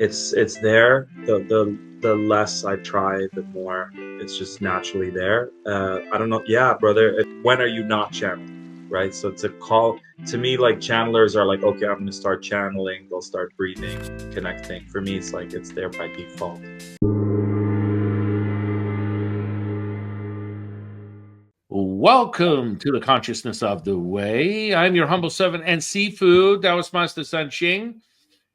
it's there. The less I try, the more it's just naturally there. I don't know. Yeah, brother. When are you not channeling? Right. So it's a call to me. Like channelers are like, okay, I'm going to start channeling. They'll start breathing, connecting. For me, it's like it's there by default. Welcome to the Consciousness of the Way. I'm your humble servant and seafood, Taoist Master San Qing,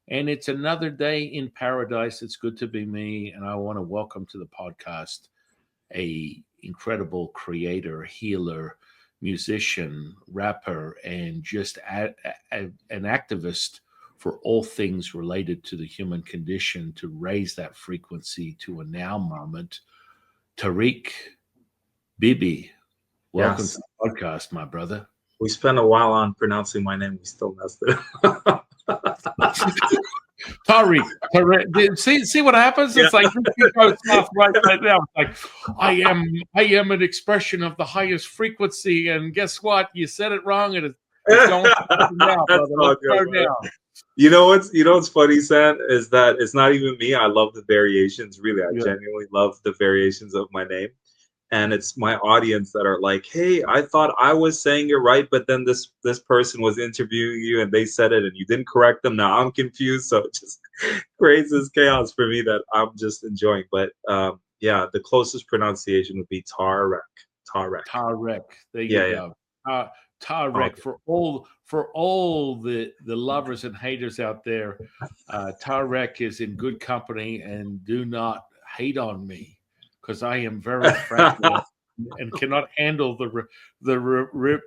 and it's another day in paradise. It's good to be me, and I want to welcome to the podcast a incredible creator, healer, musician, rapper, and just an activist for all things related to the human condition to raise that frequency to a now moment. Tarek Bibi. Welcome to the podcast, my brother. We spent a while on pronouncing my name. We still messed it up. Tarek. See what happens? It's like you go soft right now. It's like I am an expression of the highest frequency, and guess what? You said it wrong, and it's going down, brother. Let's go down. You know what's funny, San, is that it's not even me. I love the variations. Really, I genuinely love the variations of my name. And it's my audience that are like, hey, I thought I was saying it right, but then this person was interviewing you and they said it and you didn't correct them. Now I'm confused. So it just creates this chaos for me that I'm just enjoying. But yeah, the closest pronunciation would be Tarek. There you go. Tarek, for all the lovers and haters out there, Tarek is in good company, and do not hate on me, because I am very fragile and cannot handle the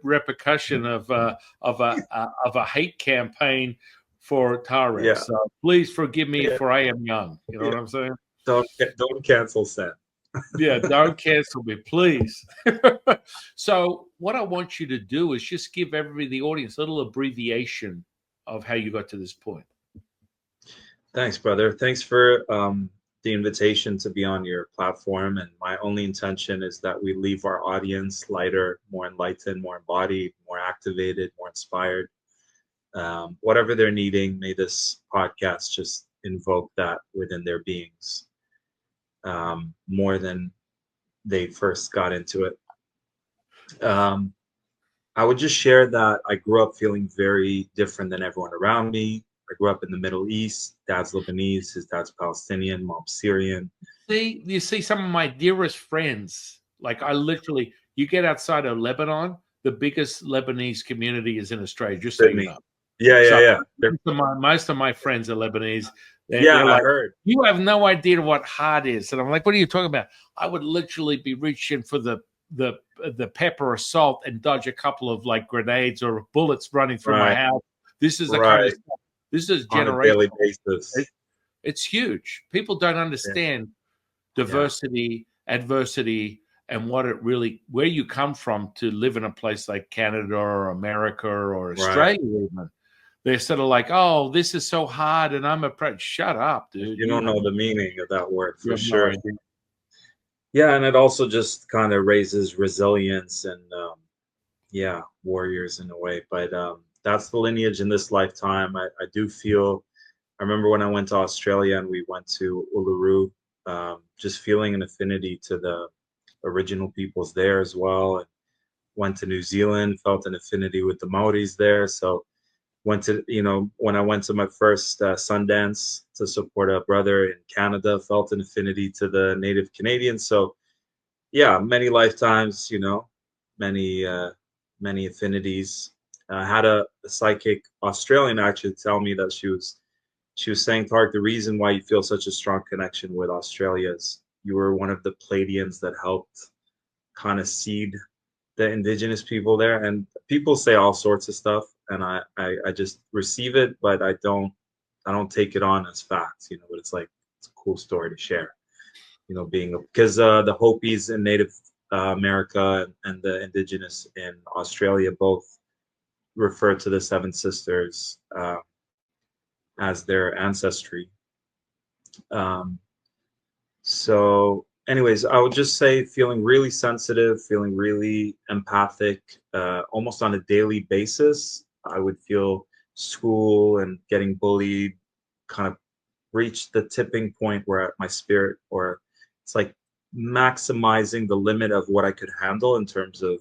repercussion of a hate campaign for Tarek. Yeah. So please forgive me, for I am young. You know what I'm saying? Don't cancel Sam. Yeah, don't cancel me, please. So what I want you to do is just give everybody, the audience, a little abbreviation of how you got to this point. Thanks, brother. Thanks for the invitation to be on your platform, and my only intention is that we leave our audience lighter, more enlightened, more embodied, more activated, more inspired. Whatever they're needing, may this podcast just invoke that within their beings more than they first got into it. I would just share that I grew up feeling very different than everyone around me. I grew up in the Middle East. Dad's Lebanese, his dad's Palestinian, mom's Syrian. You see some of my dearest friends, like you get outside of Lebanon, the biggest Lebanese community is in Australia, just so you know. Yeah. Most of my friends are Lebanese. They're like, I heard. You have no idea what hard is. And I'm like, what are you talking about? I would literally be reaching for the pepper or salt and dodge a couple of like grenades or bullets running through my house. This is the kind of stuff. This is generational. On a daily basis. It's huge. People don't understand diversity, adversity, and where you come from to live in a place like Canada or America or Australia even. They're sort of like, oh, this is so hard, and I'm shut up, dude. You don't know the meaning of that word, for sure. Yeah, and it also just kind of raises resilience and, warriors in a way. But that's the lineage in this lifetime. I do feel, I remember when I went to Australia and we went to Uluru, just feeling an affinity to the original peoples there as well. And went to New Zealand, felt an affinity with the Maoris there. So went to, when I went to my first Sundance to support a brother in Canada, felt an affinity to the Native Canadians. So yeah, many lifetimes, many affinities. I had a psychic Australian actually tell me that she was saying, Tarek, the reason why you feel such a strong connection with Australia is you were one of the Pleiadians that helped kind of seed the indigenous people there. And people say all sorts of stuff, and I just receive it, but I don't take it on as facts, but it's like, it's a cool story to share, because the Hopis in Native America and the indigenous in Australia both refer to the Seven Sisters as their ancestry. So anyways, I would just say feeling really sensitive, feeling really empathic, almost on a daily basis. I would feel school and getting bullied kind of reached the tipping point where my spirit, or it's like maximizing the limit of what I could handle in terms of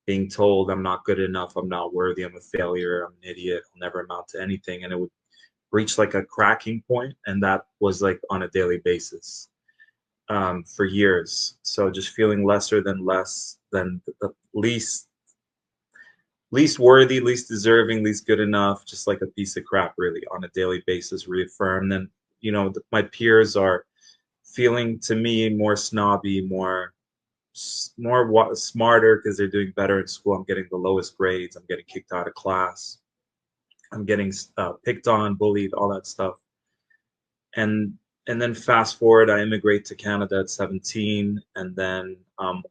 being told I'm not good enough, I'm not worthy, I'm a failure, I'm an idiot, I'll never amount to anything. And it would reach like a cracking point, and that was like on a daily basis for years. So just feeling lesser than less than the least worthy, least deserving, least good enough, just like a piece of crap, really, on a daily basis, reaffirmed. Then, my peers are feeling to me more snobby, smarter because they're doing better in school. I'm getting the lowest grades. I'm getting kicked out of class. I'm getting picked on, bullied, all that stuff. And and then fast forward, I immigrate to Canada at 17, and then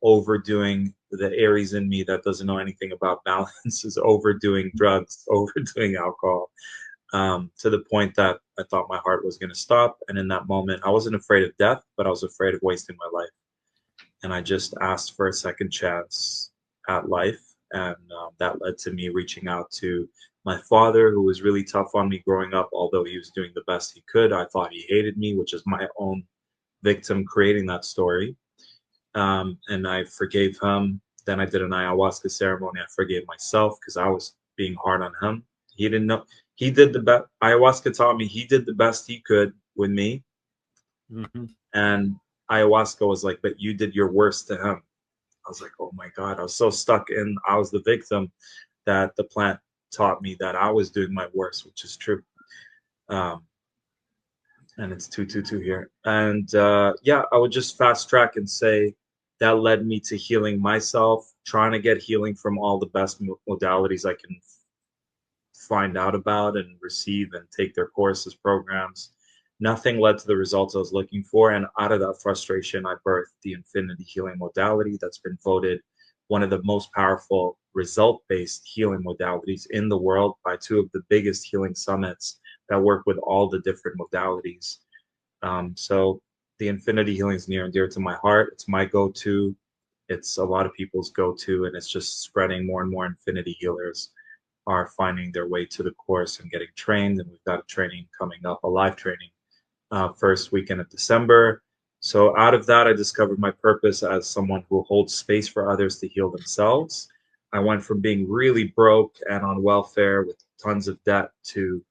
overdoing the Aries in me that doesn't know anything about balance is overdoing drugs, overdoing alcohol, to the point that I thought my heart was going to stop. And in that moment, I wasn't afraid of death, but I was afraid of wasting my life. And I just asked for a second chance at life. And that led to me reaching out to my father, who was really tough on me growing up, although he was doing the best he could. I thought he hated me, which is my own victim creating that story. And I forgave him. Then I did an ayahuasca ceremony. I forgave myself because I was being hard on him. He didn't know. He did the best. Ayahuasca taught me he did the best he could with me. Mm-hmm. And ayahuasca was like, but you did your worst to him. I was like, oh my God, I was so stuck in, I was the victim, that the plant taught me that I was doing my worst, which is true. Um, and it's 222 here. And yeah, I would just fast track and say that led me to healing myself, trying to get healing from all the best modalities I can find out about and receive and take their courses, programs. Nothing led to the results I was looking for. And out of that frustration, I birthed the infinity healing modality that's been voted one of the most powerful result-based healing modalities in the world by two of the biggest healing summits that work with all the different modalities. So the infinity healing is near and dear to my heart. It's my go-to. It's a lot of people's go-to, and it's just spreading. More and more infinity healers are finding their way to the course and getting trained. And we've got a training coming up, a live training, first weekend of December. So out of that, I discovered my purpose as someone who holds space for others to heal themselves. I went from being really broke and on welfare with tons of debt to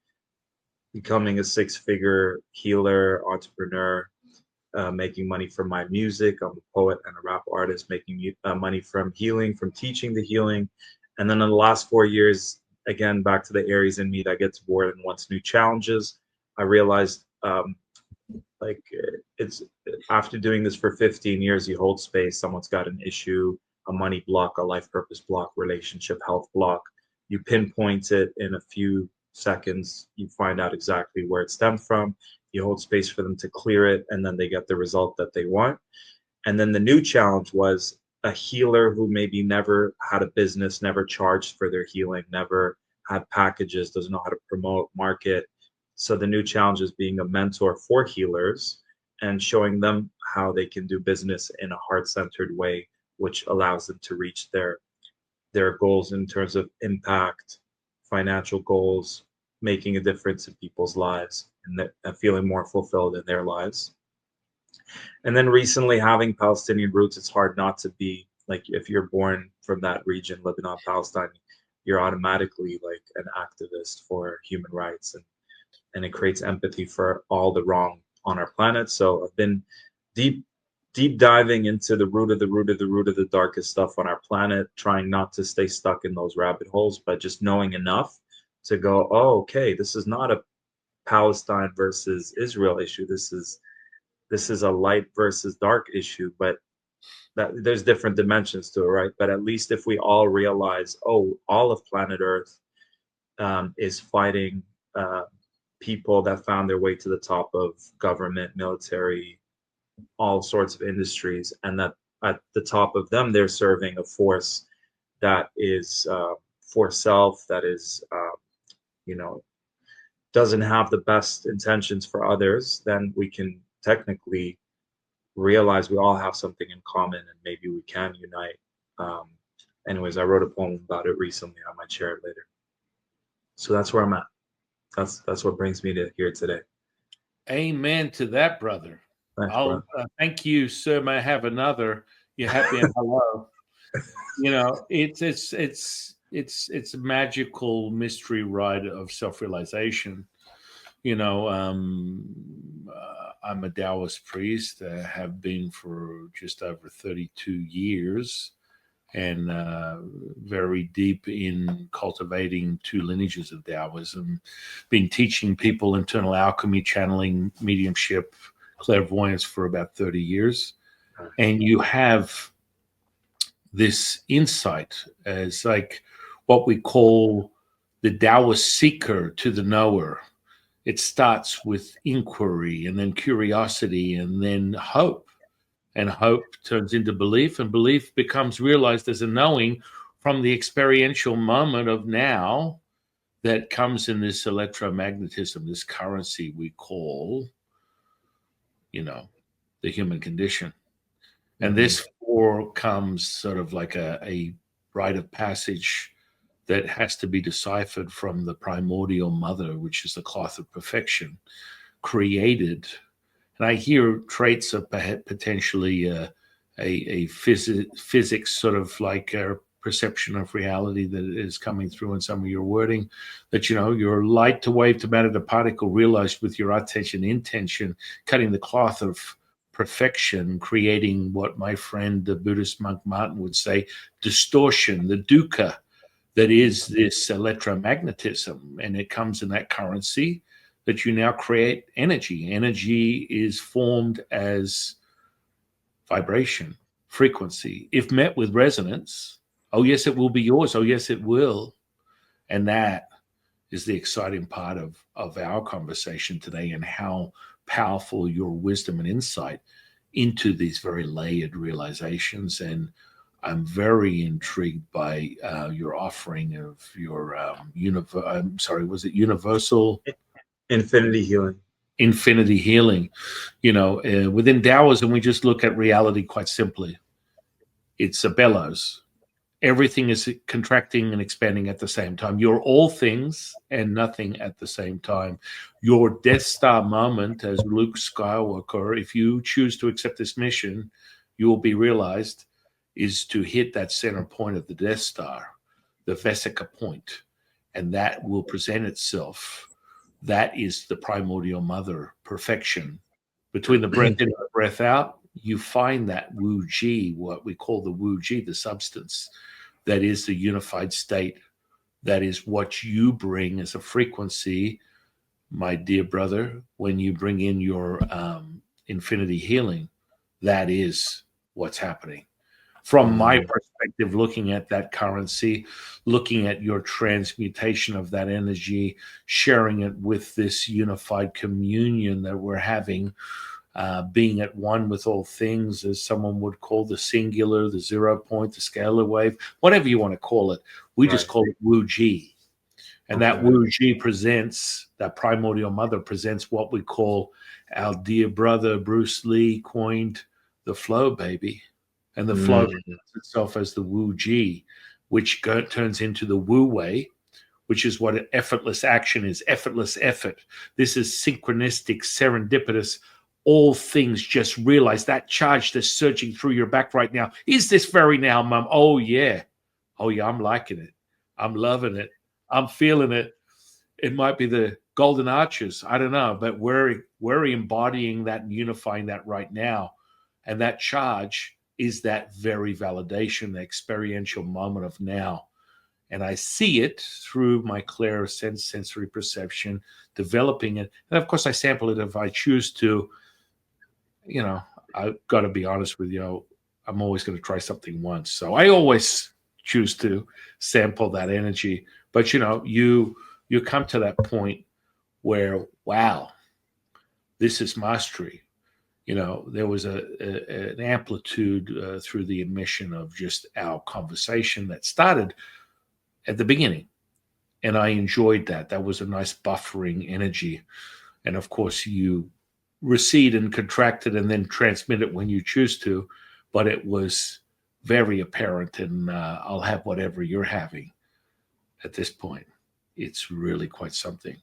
becoming a six-figure healer, entrepreneur, making money from my music. I'm a poet and a rap artist, making money from healing, from teaching the healing. And then in the last 4 years, again, back to the Aries in me that gets bored and wants new challenges, I realized like it's after doing this for 15 years, you hold space, someone's got an issue, a money block, a life purpose block, relationship health block. You pinpoint it in a few seconds, you find out exactly where it stemmed from, you hold space for them to clear it, and then they get the result that they want. And then the new challenge was a healer who maybe never had a business, never charged for their healing, never had packages, doesn't know how to promote, market. So the new challenge is being a mentor for healers and showing them how they can do business in a heart-centered way, which allows them to reach their goals in terms of impact, financial goals, making a difference in people's lives, and feeling more fulfilled in their lives. And then recently, having Palestinian roots, it's hard not to be like, if you're born from that region, Lebanon, Palestine, you're automatically like an activist for human rights, and it creates empathy for all the wrong on our planet. So I've been deep diving into the root of the root of the root of the darkest stuff on our planet, trying not to stay stuck in those rabbit holes, but just knowing enough to go, oh, okay, this is not a Palestine versus Israel issue. This is a light versus dark issue, but that there's different dimensions to it, right? But at least if we all realize, oh, all of planet Earth is fighting people that found their way to the top of government, military, all sorts of industries, and that at the top of them, they're serving a force that is for self, that is, you know, doesn't have the best intentions for others, then we can technically realize we all have something in common and maybe we can unite. Um, Anyways, I wrote a poem about it recently. I might share it later. So that's where I'm at. That's what brings me to here today. Amen to that, brother. Thanks, I'll bro. thank you, sir. May I have another? You're happy and hello. You know, it's a magical mystery ride of self-realization. You know, I'm a Taoist priest. Have been for just over 32 years, and very deep in cultivating two lineages of Taoism. Been teaching people internal alchemy, channeling, mediumship, clairvoyance for about 30 years. And you have this insight as like what we call the Taoist seeker to the knower. It starts with inquiry and then curiosity and then hope. And hope turns into belief, and belief becomes realized as a knowing from the experiential moment of now that comes in this electromagnetism, this currency we call, you know, the human condition. And this four comes sort of like a rite of passage that has to be deciphered from the primordial mother, which is the cloth of perfection, created. And I hear traits of potentially a physics sort of like a perception of reality that is coming through in some of your wording, that, you know, your light to wave to matter to particle realized with your attention intention, cutting the cloth of perfection, creating what my friend, the Buddhist monk Martin would say, distortion, the dukkha that is this electromagnetism. And it comes in that currency that you now create energy. Energy is formed as vibration, frequency. If met with resonance, oh, yes, it will be yours. Oh, yes, it will. And that is the exciting part of our conversation today, and how powerful your wisdom and insight into these very layered realizations. And I'm very intrigued by your offering of your was it universal Infinity healing. infinity healing? You know, within Taoism, we just look at reality quite simply. It's a bellows. Everything is contracting and expanding at the same time. You're all things and nothing at the same time. Your Death Star moment, as Luke Skywalker, if you choose to accept this mission, you will be realized, is to hit that center point of the Death Star, the Vesica point, and that will present itself. That is the primordial mother, perfection. Between the breath in and the breath out, you find that Wu Ji, what we call the Wu Ji, the substance that is the unified state. That is what you bring as a frequency, my dear brother, when you bring in your infinity healing. That is what's happening. From my perspective, looking at that currency, looking at your transmutation of that energy, sharing it with this unified communion that we're having, being at one with all things, as someone would call the singular, the 0 point, the scalar wave, whatever you want to call it. We just call it Wu Ji. And that Wu Ji presents, that primordial mother presents what we call, our dear brother Bruce Lee coined, the flow, baby. And the flow presents itself as the Wu Ji, which turns into the Wu Wei, which is what an effortless action is, effortless effort. This is synchronistic, serendipitous. All things just realize that charge that's surging through your back right now is this very now, Mum. Oh, yeah. Oh, yeah, I'm liking it. I'm loving it. I'm feeling it. It might be the golden arches. I don't know, but we're embodying that and unifying that right now. And that charge is that very validation, the experiential moment of now. And I see it through my sensory perception, developing it. And of course, I sample it if I choose to. You know, I've got to be honest with you. I'm always going to try something once. So I always choose to sample that energy. But, you know, you come to that point where, wow, this is mastery. You know, there was an amplitude through the emission of just our conversation that started at the beginning. And I enjoyed that. That was a nice buffering energy. And of course, you recede and contract it and then transmit it when you choose to. But it was very apparent, and I'll have whatever you're having at this point. It's really quite something.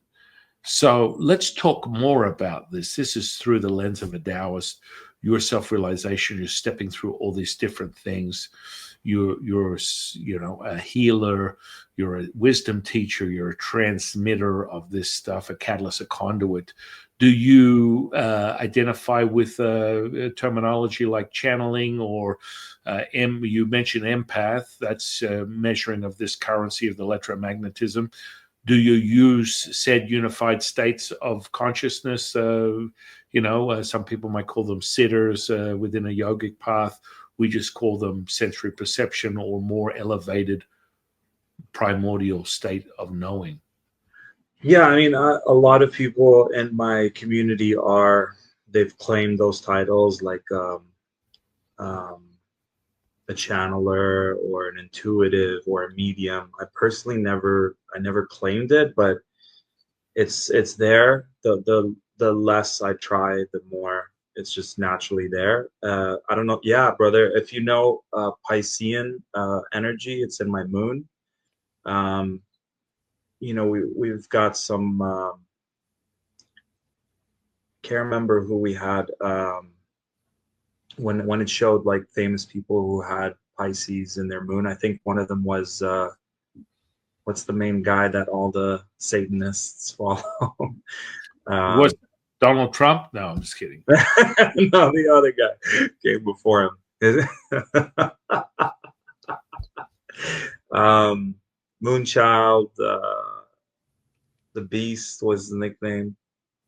So let's talk more about this. This is through the lens of a Taoist. Your self-realization, you're stepping through all these different things. You're a healer, you're a wisdom teacher, you're a transmitter of this stuff, a catalyst, a conduit. Do you identify with terminology like channeling or you mentioned empath? That's measuring of this currency of the electromagnetism. Do you use said unified states of consciousness? Some people might call them siddhas within a yogic path. We just call them sensory perception or more elevated primordial state of knowing. Yeah, I mean, a lot of people in my community they've claimed those titles, like a channeler or an intuitive or a medium. I personally never claimed it, but it's there. The less I try, the more it's just naturally there. I don't know. Yeah, brother, if you know Piscean energy, it's in my moon. We've got some can't remember who we had when it showed like famous people who had Pisces in their moon. I think one of them was what's the main guy that all the Satanists follow? Was Donald Trump? No, I'm just kidding. No, the other guy came before him. Moonchild, the Beast was the nickname.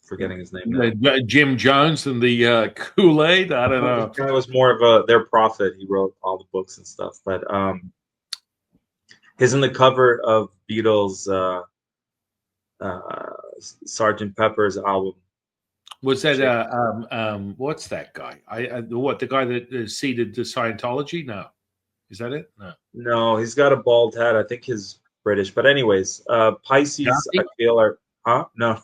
Forgetting his name now. Jim Jones and the Kool-Aid. I don't know. This guy was more of their prophet. He wrote all the books and stuff. But he's in the cover of Beatles' Sgt. Pepper's album. Was that what's that guy? The guy that seeded to Scientology? No, is that it? No, he's got a bald head. I think he's British. But anyways, Pisces, I feel are no.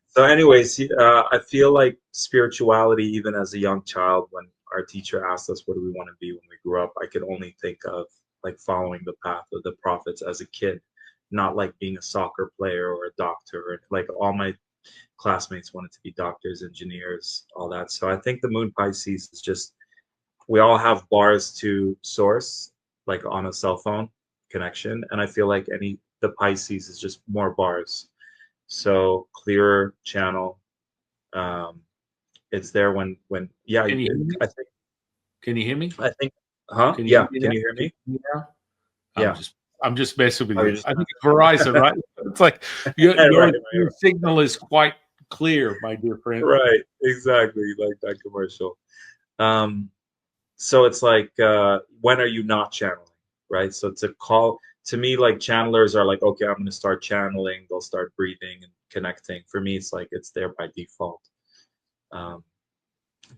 So anyways, I feel like spirituality, even as a young child, when our teacher asked us what do we want to be when we grew up, I could only think of like following the path of the prophets as a kid, not like being a soccer player or a doctor. Like all my classmates wanted to be doctors, engineers, all that. So I think the moon Pisces is just, we all have bars to source, like on a cell phone connection. And I feel like the Pisces is just more bars. So clearer channel. It's there when yeah. Can you hear me? I think. Huh? Can you hear me? Yeah. I'm just messing with you. I think it's Verizon, right? It's like your signal is quite clear, my dear friend. Right. Exactly. Like that commercial. So it's like, when are you not channeling? Right. So to me, like channelers are like, okay, I'm going to start channeling. They'll start breathing and connecting. For me, it's like it's there by default.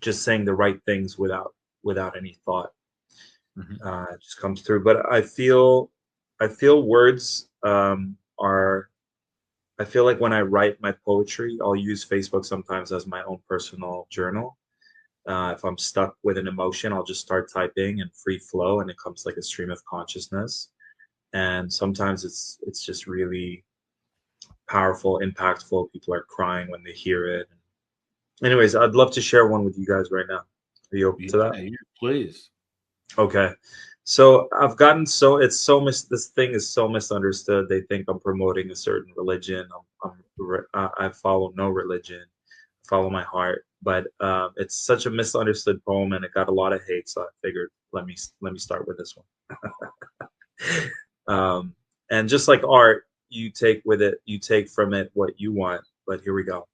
Just saying the right things without any thought. It just comes through. But I feel words I feel like when I write my poetry, I'll use Facebook sometimes as my own personal journal. If I'm stuck with an emotion, I'll just start typing and free flow, and it comes like a stream of consciousness. And sometimes it's just really powerful, impactful. People are crying when they hear it. Anyways, I'd love to share one with you guys right now. Are you open to that? Yeah, please. Okay. So I've gotten this thing is so misunderstood. They think I'm promoting a certain religion. I follow no religion. I follow my heart. But it's such a misunderstood poem, and it got a lot of hate. So I figured let me start with this one. And just like art, you take from it what you want. But here we go.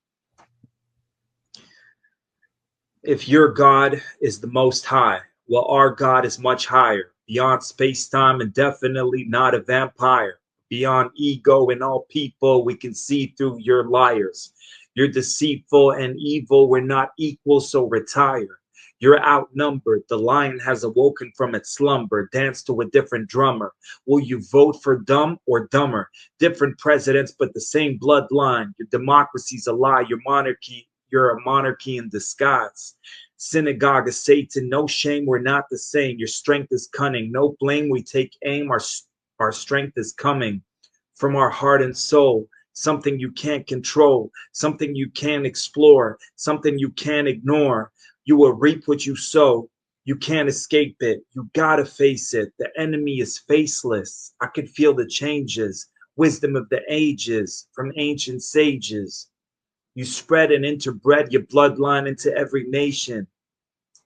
If your God is the most high, well, our God is much higher, beyond space-time and definitely not a vampire. Beyond ego and all people, we can see through your liars. You're deceitful and evil, we're not equal, so retire. You're outnumbered, the lion has awoken from its slumber, dance to a different drummer. Will you vote for dumb or dumber? Different presidents, but the same bloodline. Your democracy's a lie, you're a monarchy in disguise. Synagogue of Satan, no shame, we're not the same. Your strength is cunning, no blame, we take aim, our strength is coming. from our heart and soul, something you can't control, something you can't explore, something you can't ignore. You will reap what you sow. You can't escape it. You gotta face it. The enemy is faceless. I can feel the changes, wisdom of the ages from ancient sages. You spread and interbred your bloodline into every nation,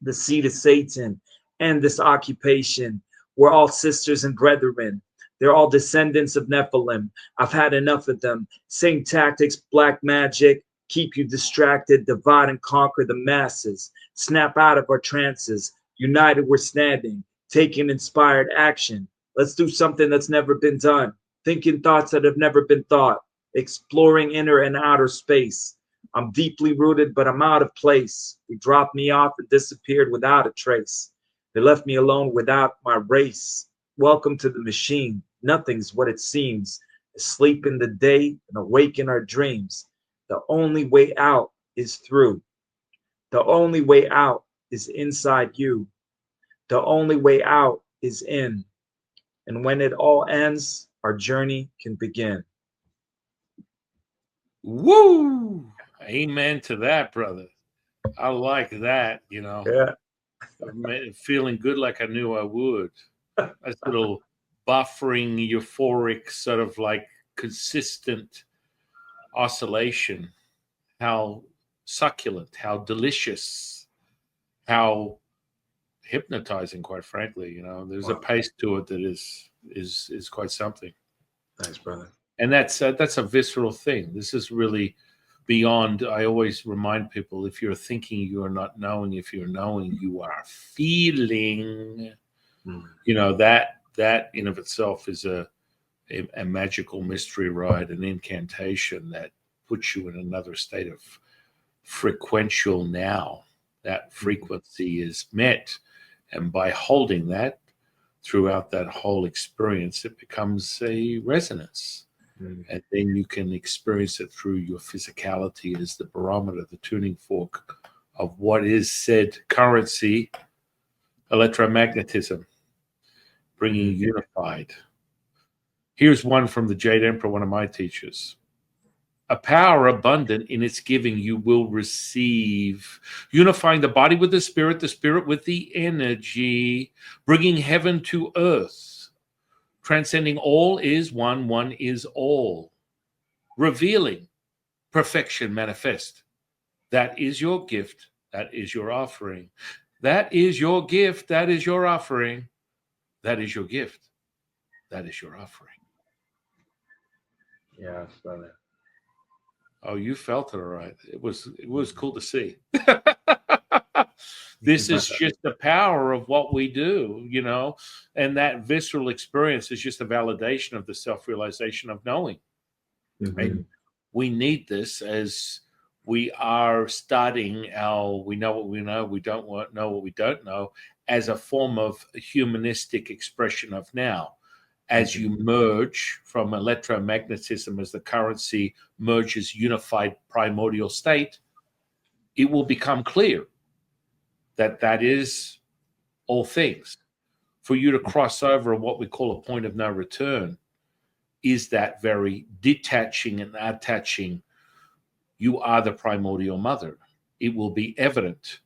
the seed of Satan, and this occupation. We're all sisters and brethren. They're all descendants of Nephilim. I've had enough of them. Same tactics, black magic, keep you distracted, divide and conquer the masses. Snap out of our trances. United we're standing, taking inspired action. Let's do something that's never been done. Thinking thoughts that have never been thought. Exploring inner and outer space. I'm deeply rooted, but I'm out of place. They dropped me off and disappeared without a trace. They left me alone without my race. Welcome to the machine. Nothing's what it seems. Asleep in the day and awake in our dreams. The only way out is through. The only way out is inside you. The only way out is in. And when it all ends, our journey can begin. Woo! Amen to that, brother. I like that, you know. Yeah. Feeling good like I knew I would. That's a little buffering, euphoric, sort of like consistent oscillation. How succulent, how delicious, how hypnotizing, quite frankly. You know, there's a pace to it that is quite something. Thanks, brother. And that's a visceral thing. This is really beyond. I always remind people: if you're thinking, you are not knowing. If you're knowing, you are feeling. You know, that in of itself is a magical mystery ride, an incantation that puts you in another state of frequential now. That frequency is met, and by holding that throughout that whole experience, it becomes a resonance. And then you can experience it through your physicality as the barometer, the tuning fork of what is said currency, electromagnetism, bringing unified. Here's one from the Jade Emperor, one of my teachers. A power abundant in its giving you will receive, unifying the body with the spirit with the energy, bringing heaven to earth. Transcending all is one, one is all. Revealing perfection manifest. That is your gift. That is your offering. That is your gift. That is your offering. That is your gift. That is your offering. Yeah, brother. Oh, you felt it all right. It was cool to see. This is just the power of what we do, you know, and that visceral experience is just a validation of the self-realization of knowing. And we need this as we are starting our we know what we know, we don't know what we don't know, as a form of humanistic expression of now. As you merge from electromagnetism as the currency merges unified primordial state, it will become clear that that is all things. For you to cross over what we call a point of no return is that very detaching and attaching. You are the primordial mother. It will be evident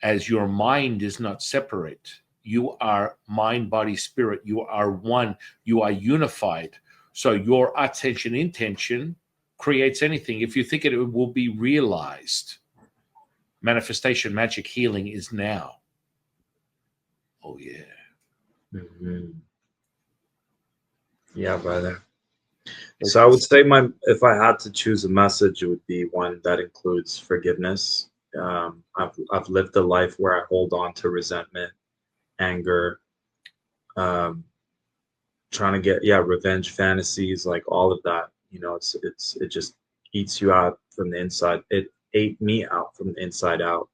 as your mind is not separate. You are mind, body, spirit. You are one. You are unified. So your attention, intention creates anything. If you think it will be realized, manifestation, magic, healing is now. Oh, yeah. Yeah, brother. So I would say if I had to choose a message, it would be one that includes forgiveness. I've lived a life where I hold on to resentment, anger, trying to get revenge fantasies, like all of that. You know, it just eats you out from the inside. It ate me out from the inside out.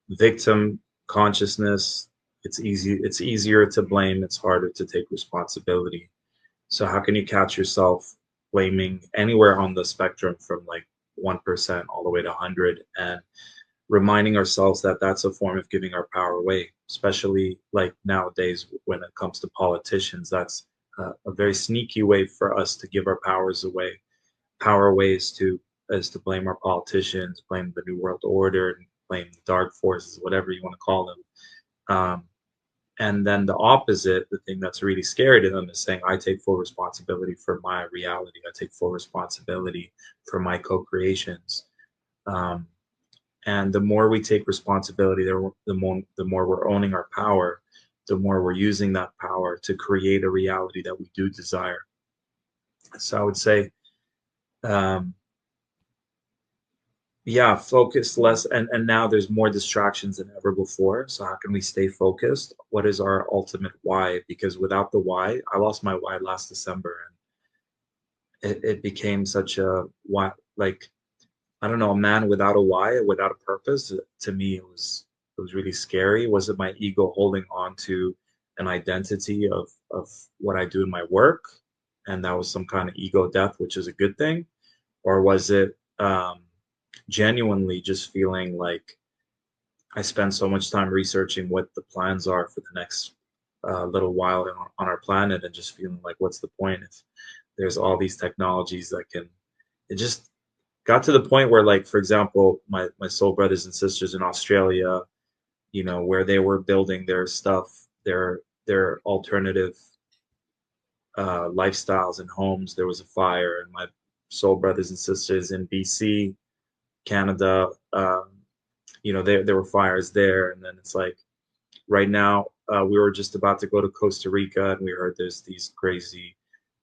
Victim consciousness. It's easier to blame. It's harder to take responsibility. So how can you catch yourself blaming anywhere on the spectrum from like 1% all the way to 100, and reminding ourselves that that's a form of giving our power away, especially like nowadays when it comes to politicians. That's a very sneaky way for us to give our powers away. Power ways is to blame our politicians, blame the New World Order, blame the dark forces, whatever you want to call them. And then the opposite, the thing that's really scary to them, is saying, I take full responsibility for my reality. I take full responsibility for my co-creations. Um, and the more we take responsibility, the more we're owning our power, the more we're using that power to create a reality that we do desire. So I would say, um, yeah, focus less, and now there's more distractions than ever before. So how can we stay focused? What is our ultimate why? Because without the why, I lost my why last December, and it became such a why, like, I don't know, a man without a why, without a purpose. To me, it was really scary. Was it my ego holding on to an identity of what I do in my work, and that was some kind of ego death, which is a good thing, or was it genuinely just feeling like I spend so much time researching what the plans are for the next little while on our planet, and just feeling like, what's the point if there's all these technologies that can? It just got to the point where, like, for example, my soul brothers and sisters in Australia, where they were building their stuff, their alternative lifestyles and homes, there was a fire, and my soul brothers and sisters in BC, Canada, there were fires there. And then it's like, right now, we were just about to go to Costa Rica, and we heard there's these crazy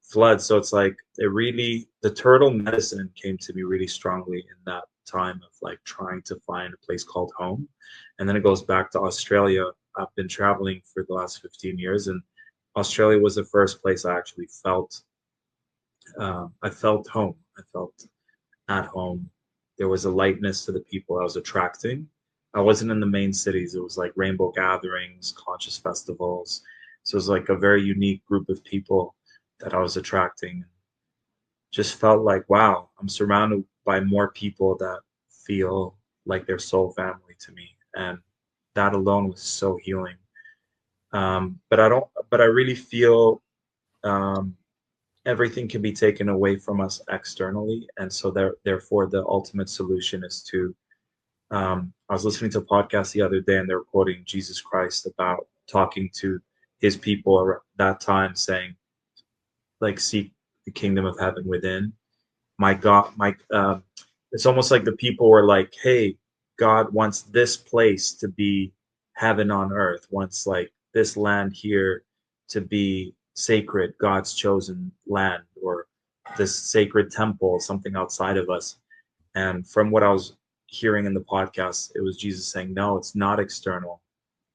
floods. So it's like, the turtle medicine came to me really strongly in that time of like trying to find a place called home. And then it goes back to Australia. I've been traveling for the last 15 years, and Australia was the first place I actually felt, I felt home. I felt at home. There was a lightness to the people I was attracting. I wasn't in the main cities. It was like rainbow gatherings, conscious festivals. So it was like a very unique group of people that I was attracting. Just felt like, wow, I'm surrounded by more people that feel like their soul family to me. And that alone was so healing. But I really feel, um, everything can be taken away from us externally. And so therefore, the ultimate solution is to, I was listening to a podcast the other day, and they were quoting Jesus Christ about talking to his people at that time, saying, like, seek the kingdom of heaven within. My God, it's almost like the people were like, hey, God wants this place to be heaven on earth, wants like this land here to be sacred, God's chosen land, or this sacred temple, something outside of us. And from what I was hearing in the podcast, it was Jesus saying, no, it's not external,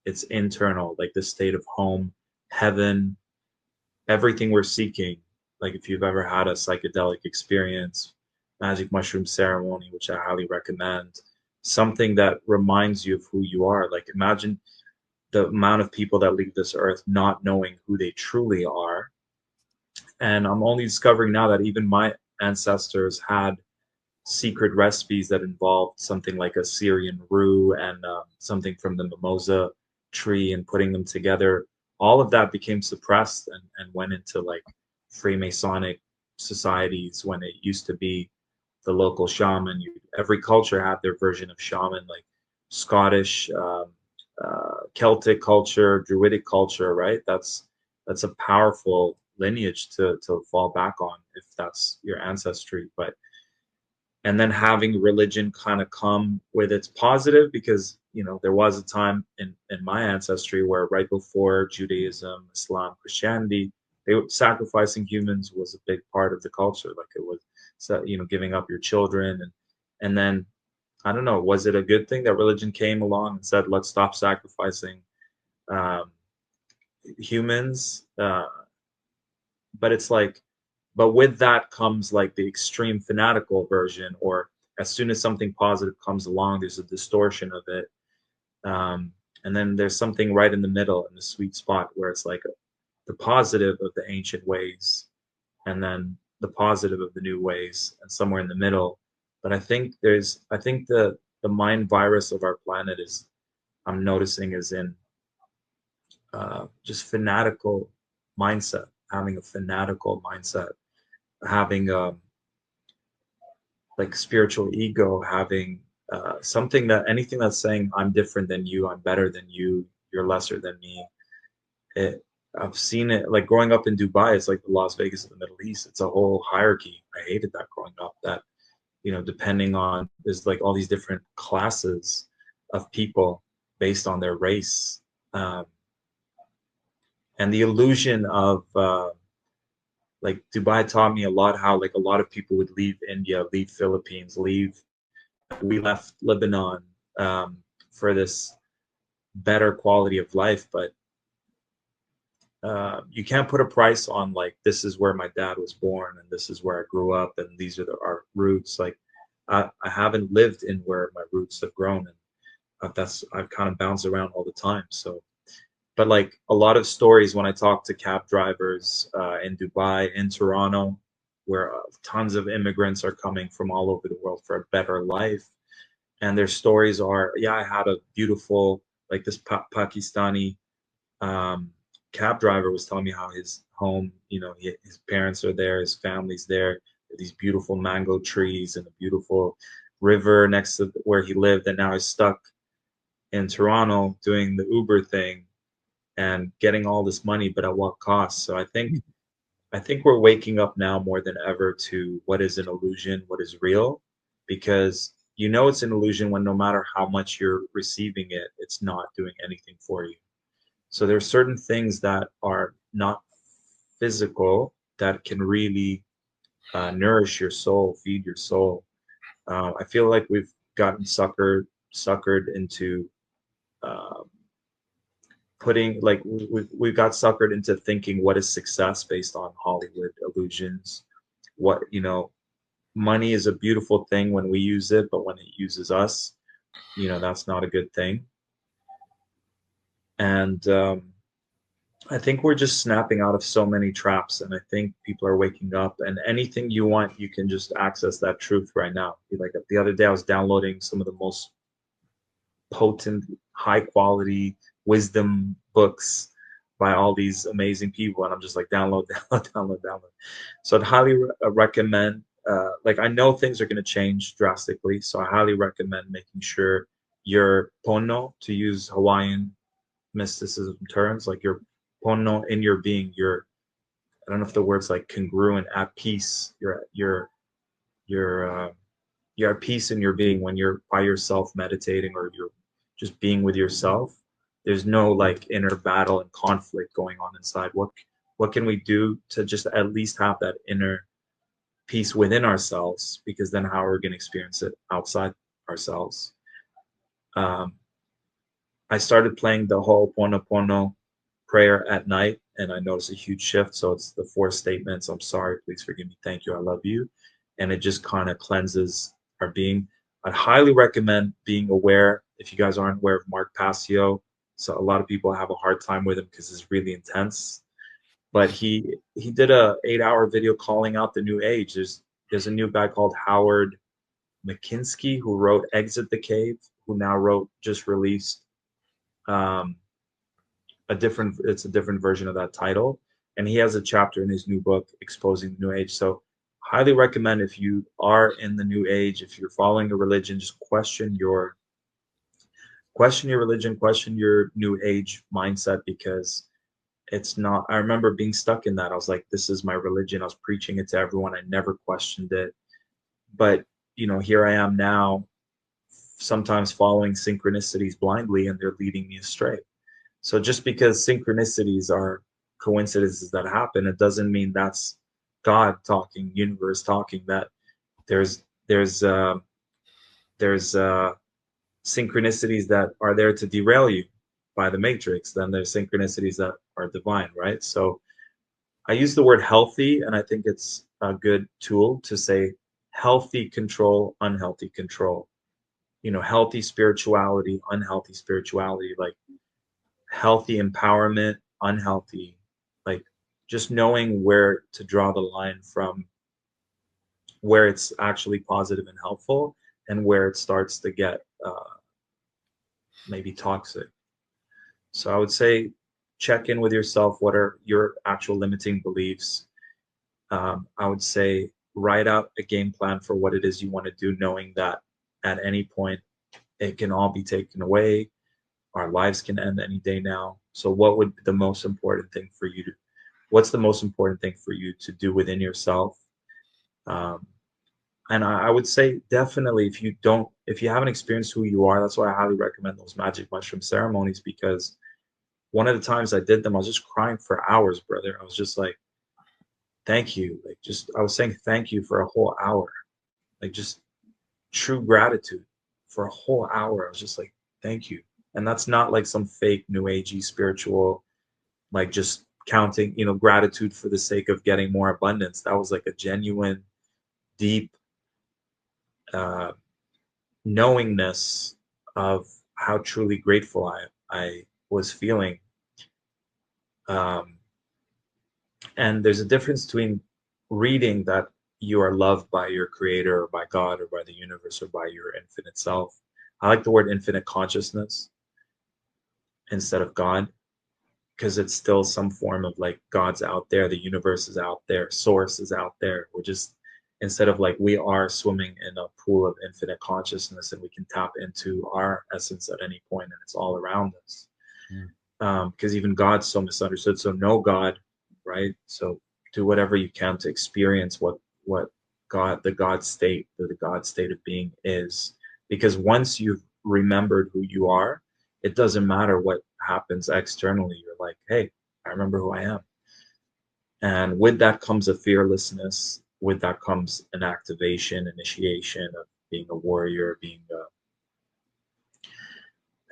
it's internal, like the state of home, heaven, everything we're seeking. Like, if you've ever had a psychedelic experience, magic mushroom ceremony, which I highly recommend, something that reminds you of who you are. Like, imagine the amount of people that leave this earth not knowing who they truly are. And I'm only discovering now that even my ancestors had secret recipes that involved something like a Syrian rue and something from the mimosa tree, and putting them together. All of that became suppressed, and went into like Freemasonic societies, when it used to be the local shaman. Every culture had their version of shaman, like Scottish, Celtic culture, Druidic culture, right? That's a powerful lineage to fall back on if that's your ancestry. But and then having religion kind of come with its positive, because there was a time in my ancestry where, right before Judaism, Islam, Christianity, sacrificing humans was a big part of the culture. Like, it was, so, giving up your children, and then, I don't know, was it a good thing that religion came along and said, let's stop sacrificing um, humans? But it's like, but with that comes like the extreme fanatical version, or as soon as something positive comes along, there's a distortion of it. Um, and then there's something right in the middle, in the sweet spot, where it's like the positive of the ancient ways, and then the positive of the new ways, and somewhere in the middle. But I think the mind virus of our planet is, I'm noticing, is in just fanatical mindset. having a fanatical mindset, having like spiritual ego, having something that anything that's saying I'm different than you, I'm better than you, you're lesser than me. It, I've seen it like growing up in Dubai. It's like the Las Vegas of the Middle East. It's a whole hierarchy. I hated that growing up. That depending on there's like all these different classes of people based on their race, um, and the illusion of like Dubai taught me a lot how like a lot of people would leave India, leave Philippines, leave. We left Lebanon for this better quality of life, but you can't put a price on like this is where my dad was born and this is where I grew up and these are our roots. Like I haven't lived in where my roots have grown, and I've kind of bounced around all the time. So, but like a lot of stories when I talk to cab drivers in Dubai, in Toronto, where tons of immigrants are coming from all over the world for a better life, and their stories are, yeah, I had a beautiful like this Pakistani um, cab driver was telling me how his home, his parents are there, his family's there, these beautiful mango trees and a beautiful river next to where he lived, and now he's stuck in Toronto doing the Uber thing and getting all this money, but at what cost? So I think we're waking up now more than ever to what is an illusion, what is real, because it's an illusion when no matter how much you're receiving it, it's not doing anything for you. So there's certain things that are not physical that can really nourish your soul, feed your soul. I feel like we've gotten suckered into um, putting like we got suckered into thinking what is success based on Hollywood illusions. What money is a beautiful thing when we use it, but when it uses us, that's not a good thing. And I think we're just snapping out of so many traps, and I think people are waking up. And anything you want, you can just access that truth right now. Like the other day, I was downloading some of the most potent, high quality wisdom books by all these amazing people, and I'm just like download, download, download, download. So I'd highly recommend. Like I know things are going to change drastically, so I highly recommend making sure your pono, to use Hawaiian mysticism terms, like your pono in your being, your I don't know if the word's like congruent, at peace. You're you're at peace in your being when you're by yourself meditating or you're just being with yourself. There's no like inner battle and conflict going on inside. What can we do to just at least have that inner peace within ourselves? Because then how are we going to experience it outside ourselves? Um, I started playing the Ho'oponopono prayer at night, and I noticed a huge shift. So it's the 4 statements: I'm sorry, please forgive me, thank you, I love you. And it just kind of cleanses our being. I'd highly recommend being aware. If you guys aren't aware of Mark Passio, so a lot of people have a hard time with him because it's really intense. But he did a 8-hour video calling out the new age. There's a new guy called Howard McKinsky who wrote Exit the Cave, who now just released um, it's a different version of that title, and he has a chapter in his new book exposing the new age. So highly recommend, if you are in the new age, if you're following a religion, just question your religion, question your new age mindset, because it's not. I remember being stuck in that. I was like, this is my religion. I was preaching it to everyone. I never questioned it. But here I am now, sometimes following synchronicities blindly, and they're leading me astray. So just because synchronicities are coincidences that happen, it doesn't mean that's God talking, universe talking. That there's there's uh, there's synchronicities that are there to derail you by the matrix. Then there's synchronicities that are divine, right? So I use the word healthy, and I think it's a good tool to say healthy control, unhealthy control. Healthy spirituality, unhealthy spirituality, like healthy empowerment, unhealthy, like just knowing where to draw the line from where it's actually positive and helpful and where it starts to get maybe toxic. So I would say check in with yourself. What are your actual limiting beliefs? I would say write out a game plan for what it is you want to do, knowing that at any point it can all be taken away. Our lives can end any day now. So what would be the most important thing for you to, what's the most important thing for you to do within yourself? Um, and I would say definitely if you haven't experienced who you are, that's why I highly recommend those magic mushroom ceremonies, because one of the times I did them, I was just crying for hours, brother. I was just like, thank you. Like just I was saying thank you for a whole hour. Like just true gratitude for a whole hour. I was just like, thank you. And that's not like some fake new agey spiritual, like just counting, gratitude for the sake of getting more abundance. That was like a genuine, deep uh, knowingness of how truly grateful I was feeling. Um, and there's a difference between reading that you are loved by your creator or by God or by the universe or by your infinite self. I like the word infinite consciousness instead of God, because it's still some form of like God's out there, the universe is out there, source is out there. We're just, instead of like, we are swimming in a pool of infinite consciousness and we can tap into our essence at any point and it's all around us. Because even God's so misunderstood. So know God, right? So do whatever you can to experience what God, the God state, the God state of being is. Because once you've remembered who you are, it doesn't matter what happens externally. You're like, hey, I remember who I am. And with that comes a fearlessness. With that comes an activation, initiation of being a warrior, being a,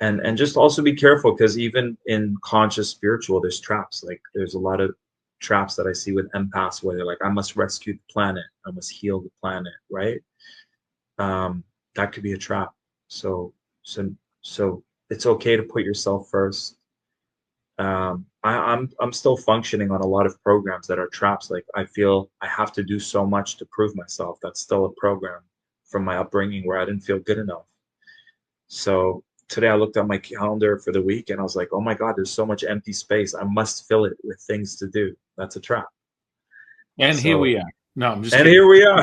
and just also be careful, because even in conscious spiritual, there's traps. Like there's a lot of traps that I see with empaths where they're like, I must rescue the planet, I must heal the planet, right? That could be a trap. So it's okay to put yourself first. I'm still functioning on a lot of programs that are traps. Like I feel I have to do so much to prove myself. That's still a program from my upbringing where I didn't feel good enough. So today I looked at my calendar for the week and I was like, oh my God, there's so much empty space. I must fill it with things to do. That's a trap. And So, here we are. No, I'm just and kidding. here we are.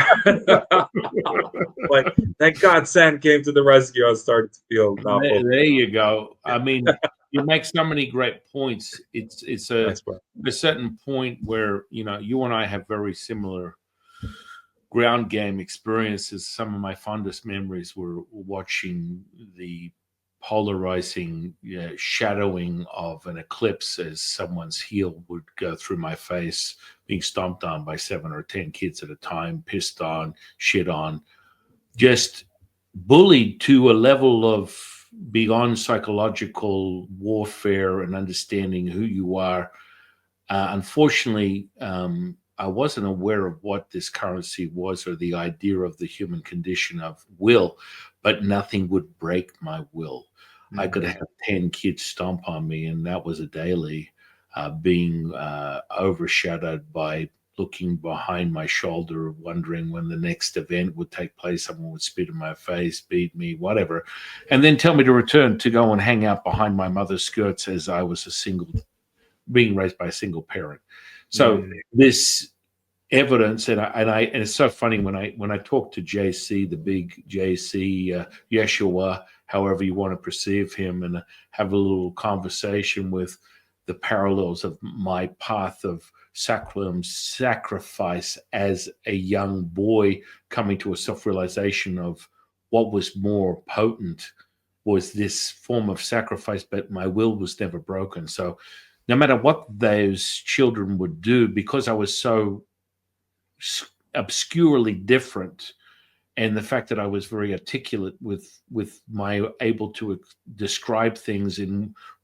Like, thank God San came to the rescue. I was starting to feel There you go. I mean, you make so many great points. It's nice, a certain point where, you and I have very similar ground game experiences. Some of my fondest memories were watching the polarizing shadowing of an eclipse as someone's heel would go through my face, being stomped on by 7 or 10 kids at a time, pissed on, shit on, just bullied to a level of beyond psychological warfare and understanding who you are. Unfortunately, I wasn't aware of what this currency was or the idea of the human condition of will, but nothing would break my will. Mm-hmm. I could have 10 kids stomp on me, and that was a daily, being overshadowed by looking behind my shoulder, wondering when the next event would take place. Someone would spit in my face, beat me, whatever, and then tell me to return to go and hang out behind my mother's skirts as I was being raised by a single parent. So this evidence, and it's so funny when I talk to JC, the big JC, Yeshua, however you want to perceive him, and have a little conversation with the parallels of my path of sacrifice as a young boy, coming to a self-realization of what was more potent was this form of sacrifice, but my will was never broken. So no matter what those children would do, because I was so obscurely different, and the fact that I was very articulate with my able to describe things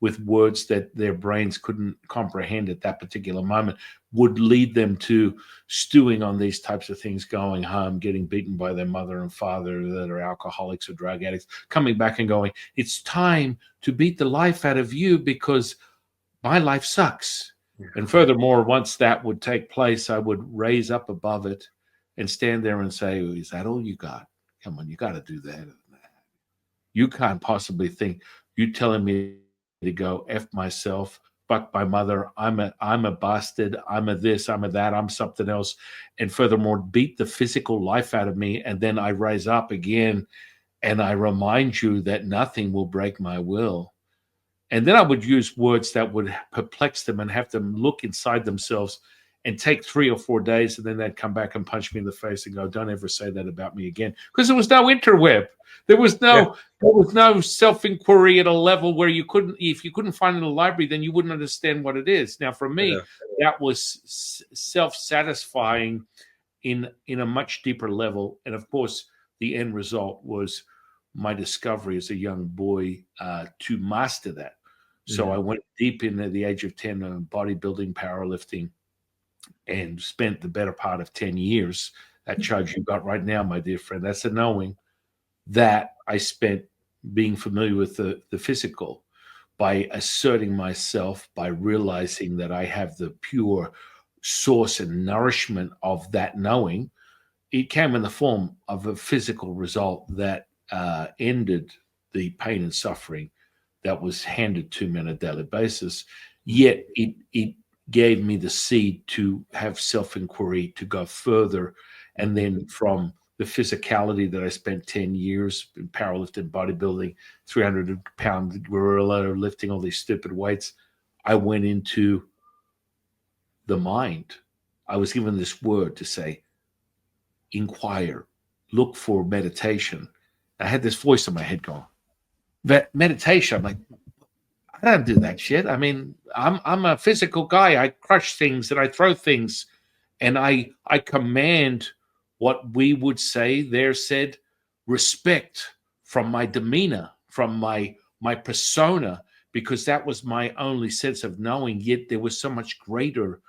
with words that their brains couldn't comprehend at that particular moment, would lead them to stewing on these types of things, going home, getting beaten by their mother and father that are alcoholics or drug addicts, coming back and going, it's time to beat the life out of you because my life sucks. And furthermore, once that would take place, I would raise up above it and stand there and say, is that all you got? Come on, you got to do that. You can't possibly think you telling me to go F myself fuck my mother. I'm a bastard. I'm a this, I'm a that, I'm something else. And furthermore, beat the physical life out of me. And then I rise up again and I remind you that nothing will break my will. And then I would use words that would perplex them and have them look inside themselves and take 3 or 4 days. And then they'd come back and punch me in the face and go, don't ever say that about me again. Because there was no interweb. There was no self-inquiry at a level where you couldn't, if you couldn't find it in the library, then you wouldn't understand what it is. Now, for me, that was self-satisfying in a much deeper level. And of course, the end result was my discovery as a young boy to master that. So I went deep in at the age of 10 on bodybuilding, powerlifting, and spent the better part of 10 years. That charge you got right now, my dear friend, that's a knowing that I spent being familiar with the physical, by asserting myself, by realizing that I have the pure source and nourishment of that knowing. It came in the form of a physical result that ended the pain and suffering that was handed to me on a daily basis. Yet it gave me the seed to have self-inquiry, to go further. And then from the physicality that I spent 10 years in powerlifting, bodybuilding, 300-pound gorilla, lifting all these stupid weights, I went into the mind. I was given this word to say, inquire, look for meditation. I had this voice in my head going, meditation. I'm like, I don't do that shit. I mean, I'm a physical guy. I crush things and I throw things, and I command what we would say there said respect from my demeanor, from my persona, because that was my only sense of knowing. Yet there was so much greater,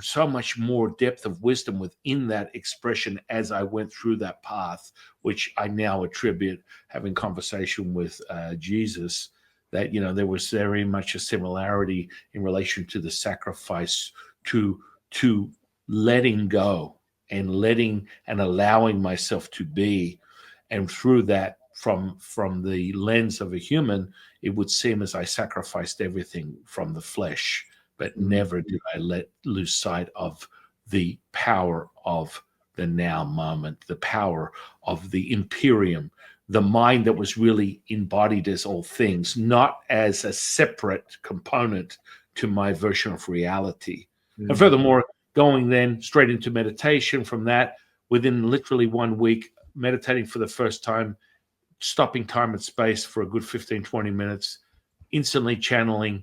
so much more depth of wisdom within that expression as I went through that path, which I now attribute having conversation with Jesus, that, there was very much a similarity in relation to the sacrifice, to letting go and letting and allowing myself to be. And through that, from the lens of a human, it would seem as I sacrificed everything from the flesh, but never did I lose sight of the power of the now moment, the power of the Imperium, the mind that was really embodied as all things, not as a separate component to my version of reality. And furthermore, going then straight into meditation from that, within literally 1 week, meditating for the first time, stopping time and space for a good 15, 20 minutes, instantly channeling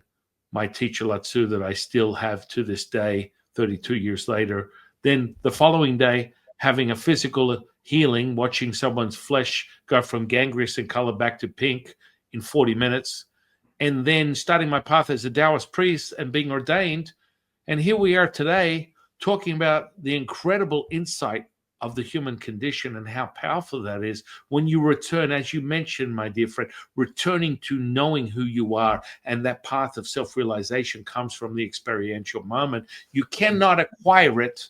my teacher Lao Tzu that I still have to this day, 32 years later. Then the following day, having a physical healing, watching someone's flesh go from gangrenous in color back to pink in 40 minutes, and then starting my path as a Taoist priest and being ordained. And here we are today talking about the incredible insight of the human condition and how powerful that is when you return, as you mentioned, my dear friend, returning to knowing who you are. And that path of self-realization comes from the experiential moment. You cannot acquire it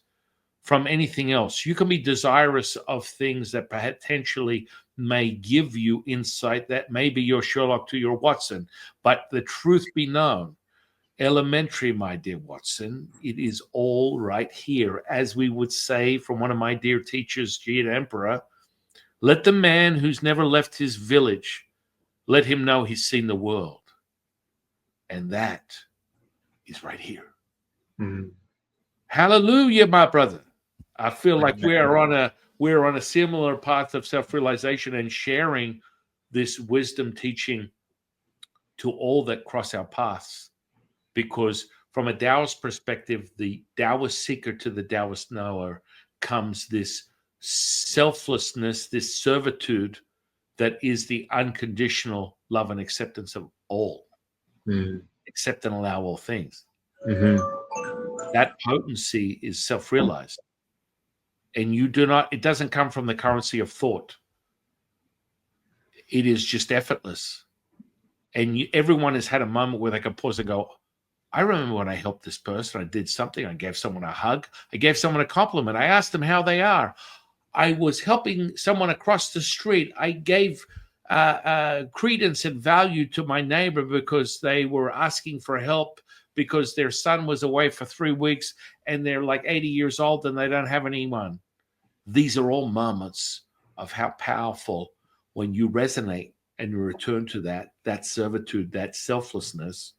from anything else. You can be desirous of things that potentially may give you insight, that may be your Sherlock to your Watson. But the truth be known, elementary, my dear Watson, it is all right here. As we would say from one of my dear teachers, G. Emperor, let the man who's never left his village, let him know he's seen the world. And that is right here. Hallelujah, my brother. I feel like we're on a similar path of self-realization and sharing this wisdom teaching to all that cross our paths. Because from a Taoist perspective, the Taoist seeker to the Taoist knower comes this selflessness, this servitude that is the unconditional love and acceptance of all. Accept and allow all things. That potency is self-realized. And it doesn't come from the currency of thought. It is just effortless. And everyone has had a moment where they can pause and go, I remember when I helped this person, I did something, I gave someone a hug, I gave someone a compliment, I asked them how they are. I was helping someone across the street. I gave credence and value to my neighbor because they were asking for help because their son was away for 3 weeks and they're like 80 years old and they don't have anyone. These are all moments of how powerful, when you resonate and you return to that servitude, that selflessness,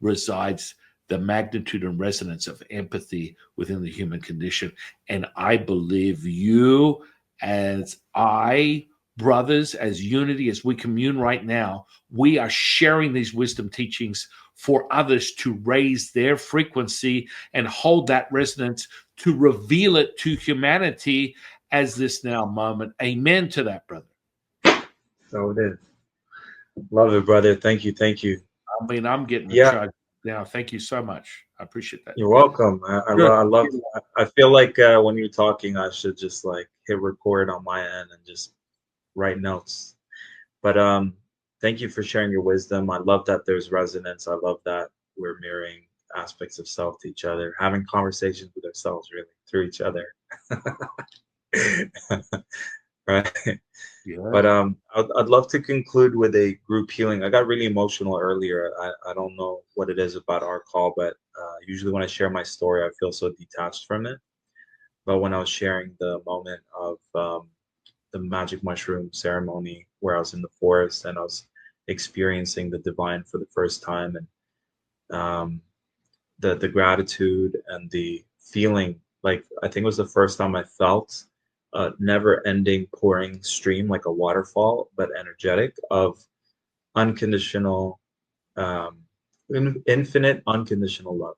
resides the magnitude and resonance of empathy within the human condition. And I believe you, as I, brothers, as unity, as we commune right now, we are sharing these wisdom teachings for others to raise their frequency and hold that resonance, to reveal it to humanity as this now moment. Amen to that, brother. So it is. Love it, brother. Thank you. Thank you. I mean, I'm getting the Yeah, charge now. Thank you so much. I appreciate that. you're welcome. Good. I love. I feel like when you're talking, I should just like hit record on my end and just write notes. But thank you for sharing your wisdom. I love that there's resonance. I love that we're mirroring aspects of self to each other, having conversations with ourselves really through each other. Right. Yeah. But I'd love to conclude with a group healing. I got really emotional earlier. I don't know what it is about our call, but usually when I share my story, I feel so detached from it. But when I was sharing the moment of the magic mushroom ceremony, where I was in the forest and I was experiencing the divine for the first time, and the gratitude and the feeling, like I think it was the first time I felt a never-ending pouring stream, like a waterfall, but energetic, of unconditional, um, infinite unconditional love.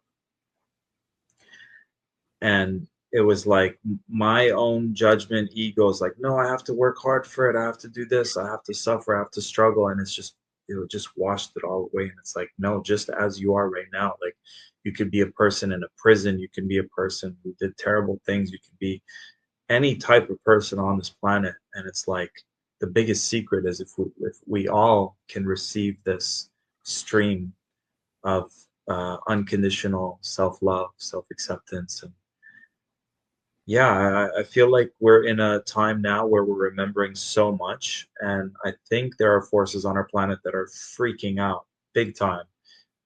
And it was like my own judgment, ego is like, no, I have to work hard for it. I have to do this. I have to suffer. I have to struggle. And it's just, just washed it all away. And it's like, no, just as you are right now. Like you could be a person in a prison. You can be a person who did terrible things. You can be any type of person on this planet. And it's like the biggest secret is if we all can receive this stream of unconditional self-love, self-acceptance. And yeah, I feel like we're in a time now where we're remembering so much. And I think there are forces on our planet that are freaking out big time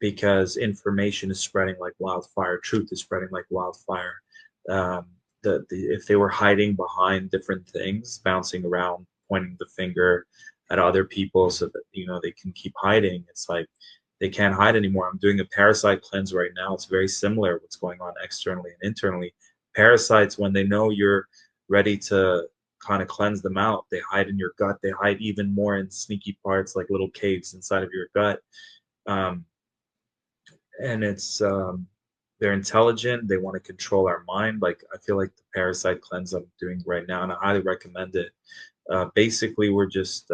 because information is spreading like wildfire, truth is spreading like wildfire. Um, if they were hiding behind different things, bouncing around, pointing the finger at other people so that they can keep hiding, it's like they can't hide anymore. I'm doing a parasite cleanse right now. It's very similar what's going on externally and internally. Parasites, when they know you're ready to kind of cleanse them out, they hide in your gut. They hide even more in sneaky parts, like little caves inside of your gut. Um, and it's they're intelligent. They want to control our mind. Like I feel like the parasite cleanse I'm doing right now, and I highly recommend it. Basically, we're just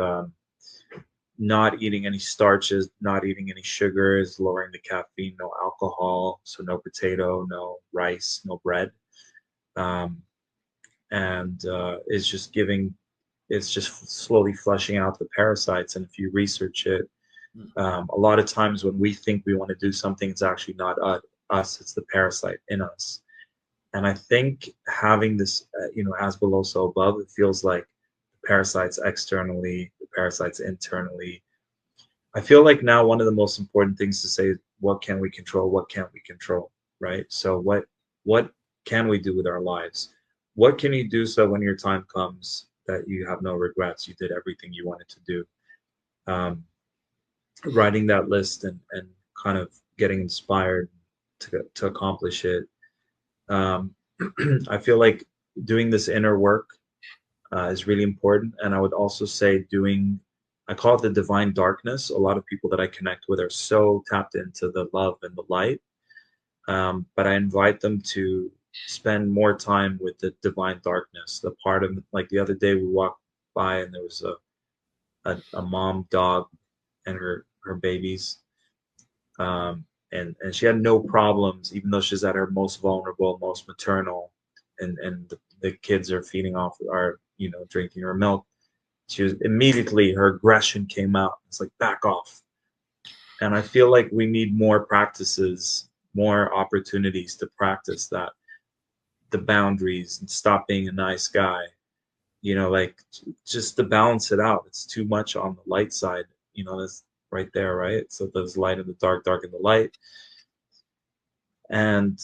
not eating any starches, not eating any sugars, lowering the caffeine, no alcohol, so no potato, no rice, no bread. Um, and it's just slowly flushing out the parasites. And if you research it, a lot of times when we think we want to do something, it's actually not us, it's the parasite in us. And I think having this, as below, so above, it feels like the parasites externally, the parasites internally. I feel like now one of the most important things to say is what can we control, what can't we control, right? So what can we do with our lives? What can you do so when your time comes that you have no regrets? You did everything you wanted to do. Writing that list and kind of getting inspired to accomplish it. I feel like doing this inner work is really important. And I would also say I call it the divine darkness. A lot of people that I connect with are so tapped into the love and the light. But I invite them to spend more time with the divine darkness, the part of, like the other day we walked by and there was a mom dog and her babies. And she had no problems, even though she's at her most vulnerable, most maternal, and the kids are feeding off, are drinking her milk. She was immediately, her aggression came out. It's like, back off. And I feel like we need more practices, more opportunities to practice that, the boundaries, and stop being a nice guy. Like just to balance it out. It's too much on the light side. That's right there, right? So there's light in the dark, dark in the light. And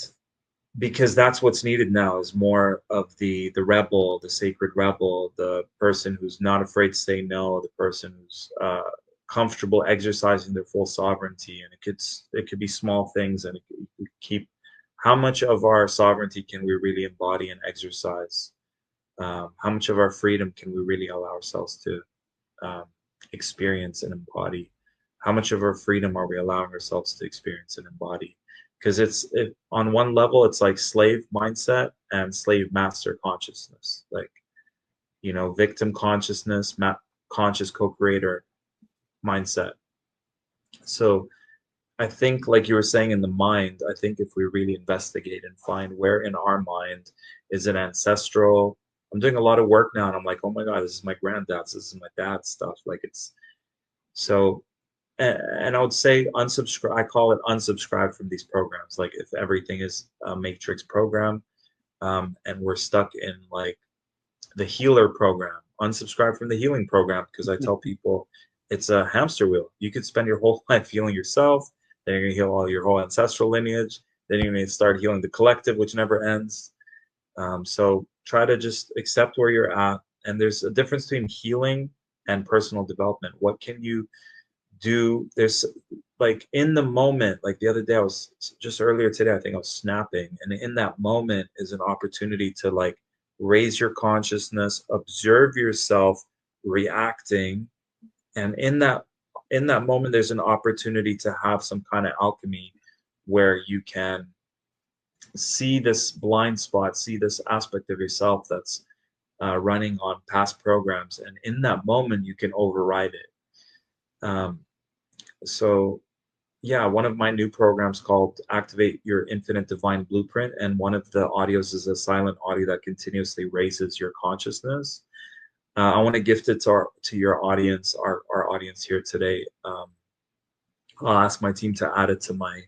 because that's what's needed now is more of the rebel, the sacred rebel, the person who's not afraid to say no, the person who's comfortable exercising their full sovereignty. And it could be small things, and it could keep how much of our sovereignty can we really embody and exercise? How much of our freedom can we really allow ourselves to um, experience and embody? How much of our freedom are we allowing ourselves to experience and embody? Because on one level, it's like slave mindset and slave master consciousness, like, victim consciousness, conscious co-creator mindset. So I think, like you were saying, in the mind, I think if we really investigate and find where in our mind is it ancestral. I'm doing a lot of work now, and I'm like, oh my God, this is my granddad's, this is my dad's stuff. Like, it's so, and I would say unsubscribe. I call it unsubscribe from these programs. Like, if everything is a matrix program, and we're stuck in like the healer program, unsubscribe from the healing program, because I tell people it's a hamster wheel. You could spend your whole life healing yourself, then you're gonna heal all your whole ancestral lineage, then you're gonna start healing the collective, which never ends. So try to just accept where you're at. And there's a difference between healing and personal development. What can you do? There's like in the moment, like the other day, I was just earlier today, I think I was snapping. And in that moment is an opportunity to like raise your consciousness, observe yourself reacting. And in that moment, there's an opportunity to have some kind of alchemy where you can see this blind spot, see this aspect of yourself that's running on past programs, and in that moment you can override it. So yeah, one of my new programs called Activate Your Infinite Divine Blueprint, and one of the audios is a silent audio that continuously raises your consciousness. I want to gift it to your audience, our audience here today. I'll ask my team to add it to my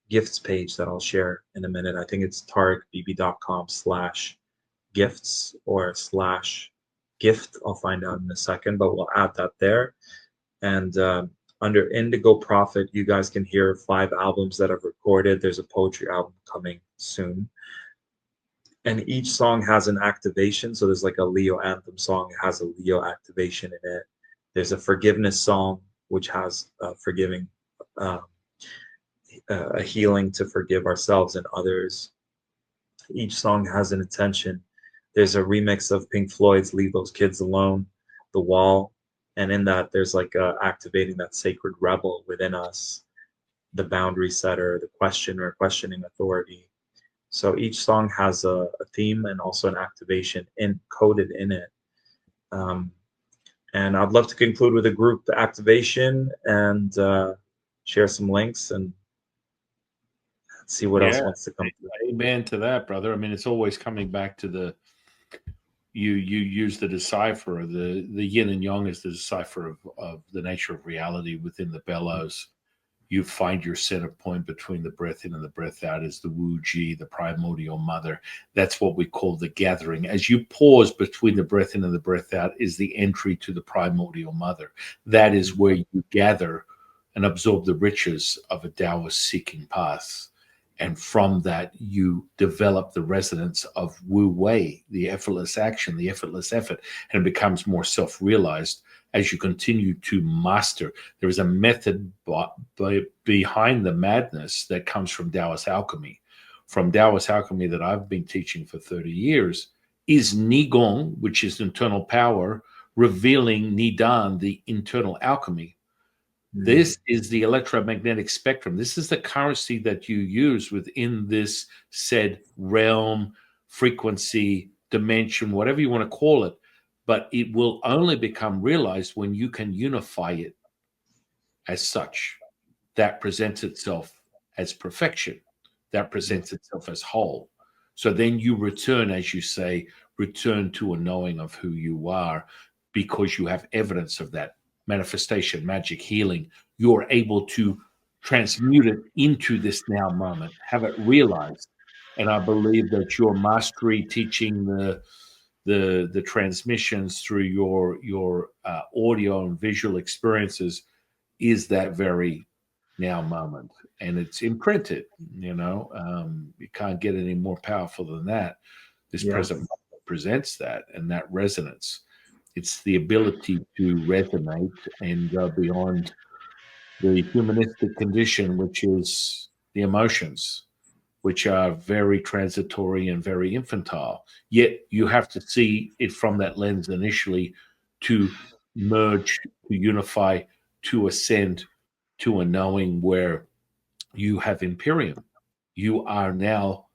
gifts page that I'll share in a minute. I think it's tarekbibi.com/gifts or /gift. I'll find out in a second, but we'll add that there. And under Indigo Prophet, you guys can hear 5 albums that I've recorded. There's a poetry album coming soon. And each song has an activation. So there's like a Leo anthem song, it has a Leo activation in it. There's a forgiveness song, which has forgiving, um, a healing to forgive ourselves and others. Each song has an intention. There's a remix of Pink Floyd's Leave Those Kids Alone, The Wall. And in that, there's like activating that sacred rebel within us, the boundary setter, the questioner, questioning authority. So each song has a theme and also an activation encoded in it. And I'd love to conclude with a group activation and share some links and see what else Yeah, wants to come through. amen to that, brother. I mean, it's always coming back to you use the decipher, the yin and yang is the decipher of the nature of reality within the bellows. You find your center point between the breath in and the breath out is the Wu Ji, the primordial mother. That's what we call the gathering. As you pause between the breath in and the breath out is the entry to the primordial mother. That is where you gather and absorb the riches of a Taoist seeking path. And from that, you develop the resonance of Wu Wei, the effortless action, the effortless effort, and it becomes more self-realized as you continue to master. There is a method behind the madness that comes from Taoist alchemy. From Taoist alchemy that I've been teaching for 30 years is Nigong, which is internal power, revealing Nidan, the internal alchemy. This is the electromagnetic spectrum. This is the currency that you use within this said realm, frequency, dimension, whatever you want to call it. But it will only become realized when you can unify it as such. That presents itself as perfection. That presents itself as whole. So then you return, as you say, return to a knowing of who you are because you have evidence of that manifestation, magic, healing. You're able to transmute it into this now moment, have it realized. And I believe that your mastery teaching the transmissions through your audio and visual experiences is that very now moment, and it's imprinted. You can't get any more powerful than that. This Yes. present moment presents that, and that resonance. It's the ability to resonate and go beyond the humanistic condition, which is the emotions, which are very transitory and very infantile. Yet you have to see it from that lens initially to merge, to unify, to ascend to a knowing where you have imperium. You are now,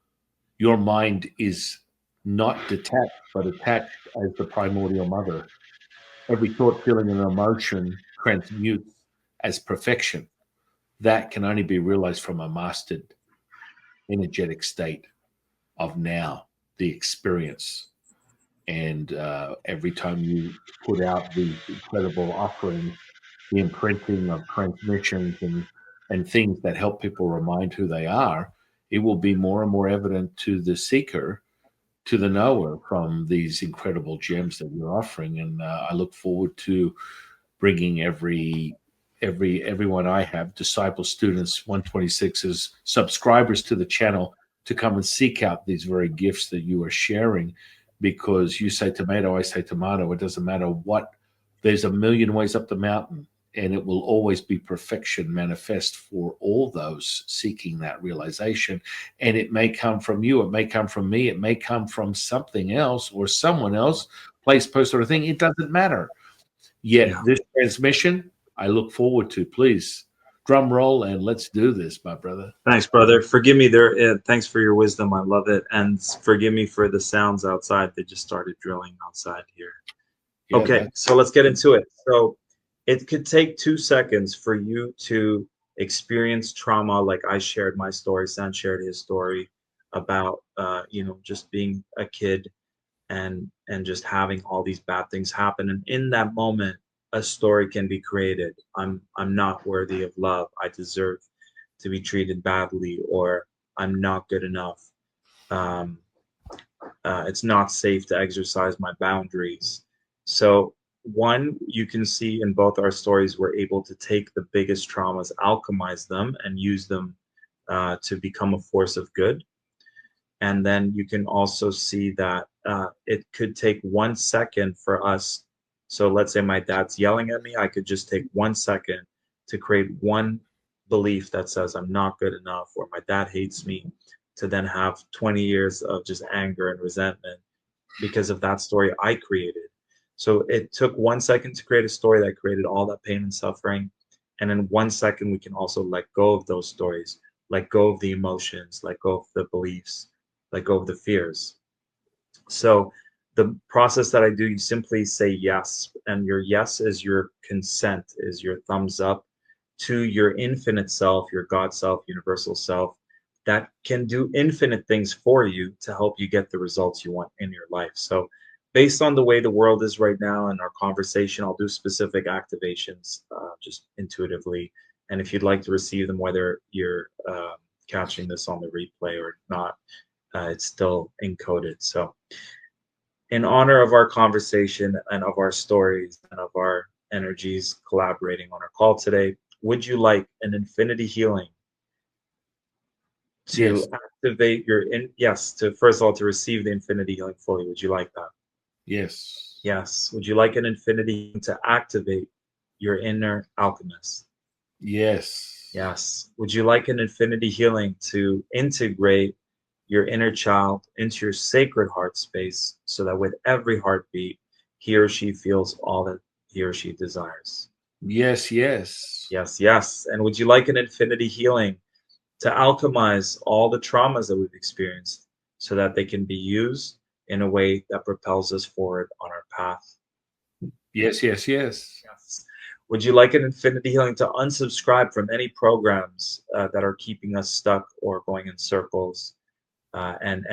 your mind is not detached, but attached as the primordial mother. Every thought, feeling, and emotion transmutes as perfection. That can only be realized from a mastered energetic state of now, the experience. And every time you put out these incredible offerings, the imprinting of transmissions and things that help people remind who they are, it will be more and more evident to the seeker, to the knower, from these incredible gems that you're offering. And I look forward to bringing everyone I have, disciple students, 126s, subscribers to the channel, to come and seek out these very gifts that you are sharing. Because you say tomato, I say tomato. It doesn't matter what. There's a million ways up the mountain, and it will always be perfection manifest for all those seeking that realization. And it may come from you, it may come from me, it may come from something else or someone else, place, post, or thing. It doesn't matter. Yet Yeah. this transmission, I look forward to. Please, drum roll, and let's do this, my brother. Thanks, brother. Forgive me there. Thanks for your wisdom. I love it. And forgive me for the sounds outside. They just started drilling outside here. Yeah, Okay, so let's get into it. So it could take 2 seconds for you to experience trauma, like I shared my story, San shared his story about just being a kid and just having all these bad things happen. And in that moment, a story can be created. I'm not worthy of love. I deserve to be treated badly, or I'm not good enough. Um, it's not safe to exercise my boundaries. So, one, you can see in both our stories, we're able to take the biggest traumas, alchemize them, and use them to become a force of good. And then you can also see that it could take 1 second for us. So, let's say my dad's yelling at me, I could just take 1 second to create one belief that says I'm not good enough, or my dad hates me, to then have 20 years of just anger and resentment because of that story I created. So it took 1 second to create a story that created all that pain and suffering. And in 1 second, we can also let go of those stories, let go of the emotions, let go of the beliefs, let go of the fears. So the process that I do, you simply say yes. And your yes is your consent, is your thumbs up to your infinite self, your God self, universal self, that can do infinite things for you to help you get the results you want in your life. So, based on the way the world is right now and our conversation, I'll do specific activations just intuitively. And if you'd like to receive them, whether you're catching this on the replay or not, it's still encoded. So, in honor of our conversation and of our stories and of our energies collaborating on our call today, would you like an infinity healing yes, to activate your yes, to first of all to receive the infinity healing fully? Would you like that? yes, Yes. Would you like an infinity healing to activate your inner alchemist? yes, Yes. Would you like an infinity healing to integrate your inner child into your sacred heart space so that with every heartbeat, he or she feels all that he or she desires? yes, yes, Yes, yes. And would you like an infinity healing to alchemize all the traumas that we've experienced so that they can be used in a way that propels us forward on our path? yes, yes, yes, Yes. Would you like an infinity healing to unsubscribe from any programs that are keeping us stuck or going in circles, and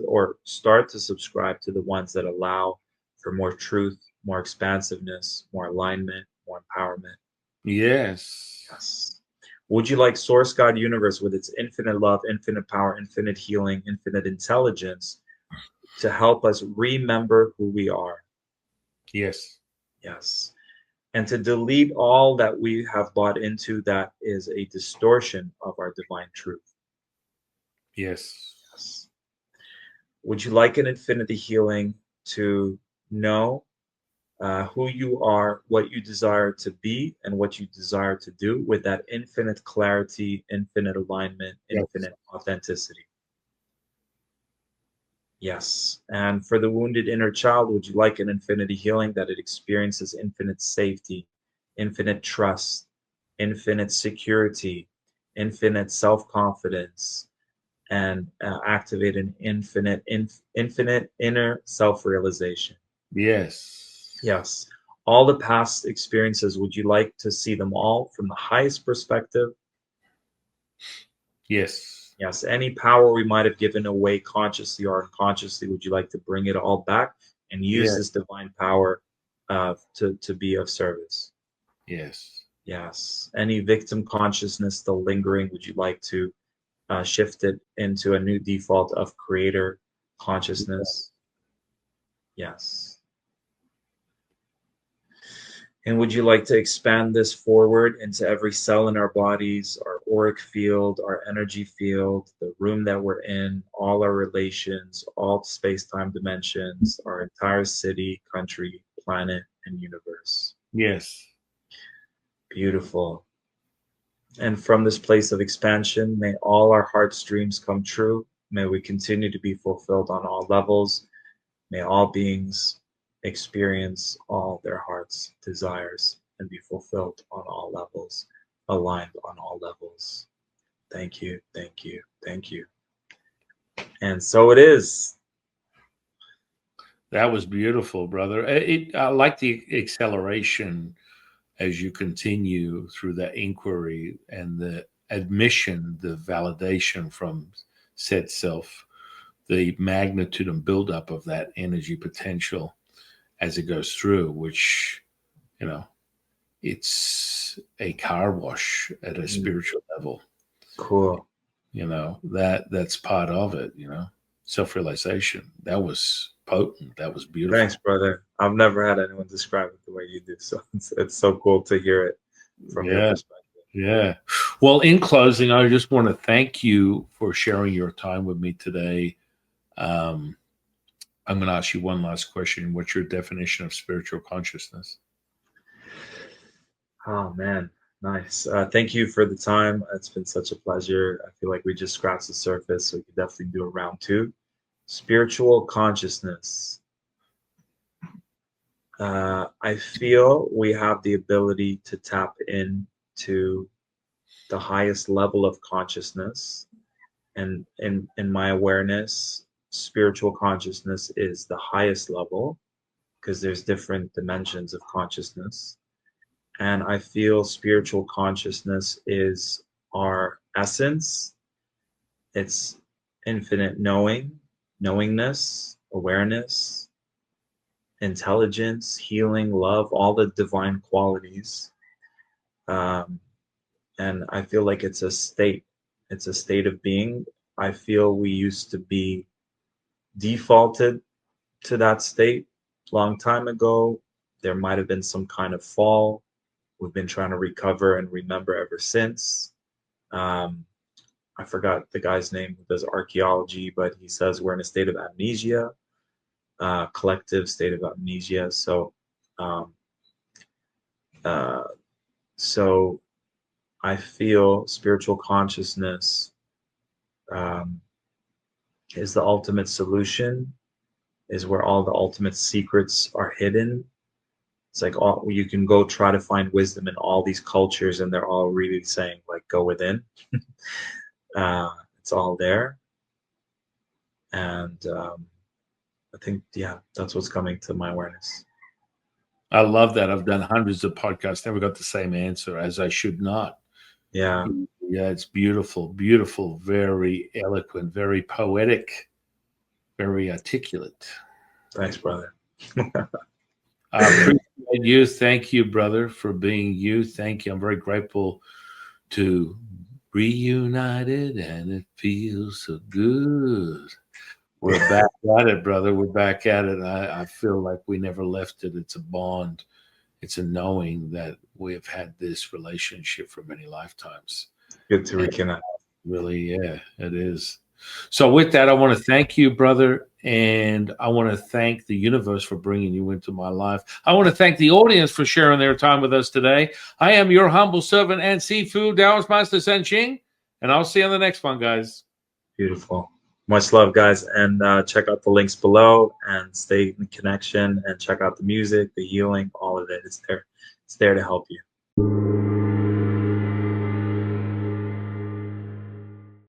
or start to subscribe to the ones that allow for more truth, more expansiveness, more alignment, more empowerment? yes, Yes. Would you like Source God Universe with its infinite love, infinite power, infinite healing, infinite intelligence to help us remember who we are? yes, Yes. and to delete all that we have bought into that is a distortion of our divine truth. Yes. Yes. Would you like an infinity healing to know who you are, what you desire to be, and what you desire to do with that infinite clarity, infinite alignment, Yes. infinite authenticity? Yes. And for the wounded inner child, would you like an infinity healing that it experiences infinite safety, infinite trust, infinite security, infinite self-confidence, and activate an infinite inner self-realization? Yes. Yes. All the past experiences, would you like to see them all from the highest perspective? Yes. Yes. Any power we might have given away consciously or unconsciously, would you like to bring it all back and use Yes. this divine power to be of service? Yes. Yes. Any victim consciousness still lingering, would you like to shift it into a new default of creator consciousness? Yes. And would you like to expand this forward into every cell in our bodies, our auric field, our energy field, the room that we're in, all our relations, all space-time dimensions, our entire city, country, planet, and universe? Yes. Beautiful. And from this place of expansion, may all our heart's dreams come true. May we continue to be fulfilled on all levels. May all beings experience all their heart's desires and be fulfilled on all levels, aligned on all levels. Thank you, thank you, thank you. And so it is. That was beautiful, brother. I like the acceleration as you continue through that inquiry and the admission, the validation from said self, the magnitude and buildup of that energy potential as it goes through, which, you know, it's a car wash at a spiritual level. Cool. You know, that's part of it, you know, self-realization. That was potent. That was beautiful. Thanks, brother. I've never had anyone describe it the way you do. So it's so cool to hear it from your Yeah. perspective. Yeah. Well, in closing, I just want to thank you for sharing your time with me today. Um, I'm going to ask you one last question. What's your definition of spiritual consciousness? Oh, man. Nice. Thank you for the time. It's been such a pleasure. I feel like we just scratched the surface, so we could definitely do a round two. Spiritual consciousness. I feel we have the ability to tap into the highest level of consciousness. And in my awareness, spiritual consciousness is the highest level because there's different dimensions of consciousness. And I feel spiritual consciousness is our essence. It's infinite knowingness, awareness, intelligence, healing, love, all the divine qualities. Um, and I feel like it's a state. It's a state of being. I feel we used to be defaulted to that state long time ago. There might have been some kind of fall. We've been trying to recover and remember ever since. Um, I forgot the guy's name who does archaeology, but he says we're in a state of amnesia, collective state of amnesia. Um, uh, so I feel spiritual consciousness um, is the ultimate solution, is where all the ultimate secrets are hidden. It's like all you can go try to find wisdom in all these cultures, and they're all really saying like go within. It's all there, and I think yeah, that's what's coming to my awareness. I love that. I've done hundreds of podcasts, never got the same answer, as I should not. Yeah, Yeah, it's beautiful, beautiful, very eloquent, very poetic, very articulate. thanks, brother. I appreciate you. Thank you, brother, for being you. Thank you. I'm very grateful to reunited, and it feels so good. We're back at it, brother. We're back at it. I feel like we never left it. It's a bond. it's a knowing that we have had this relationship for many lifetimes. Good to And reconnect. really, yeah, it is. So with that, I want to thank you, brother, and I want to thank the universe for bringing you into my life. I want to thank the audience for sharing their time with us today. I am your humble servant and seafood Taoist Master San Qing, and I'll see you on the next one, guys. Beautiful. Much love, guys. And check out the links below and stay in connection and check out the music, the healing, all of it. It's there. It's there to help you.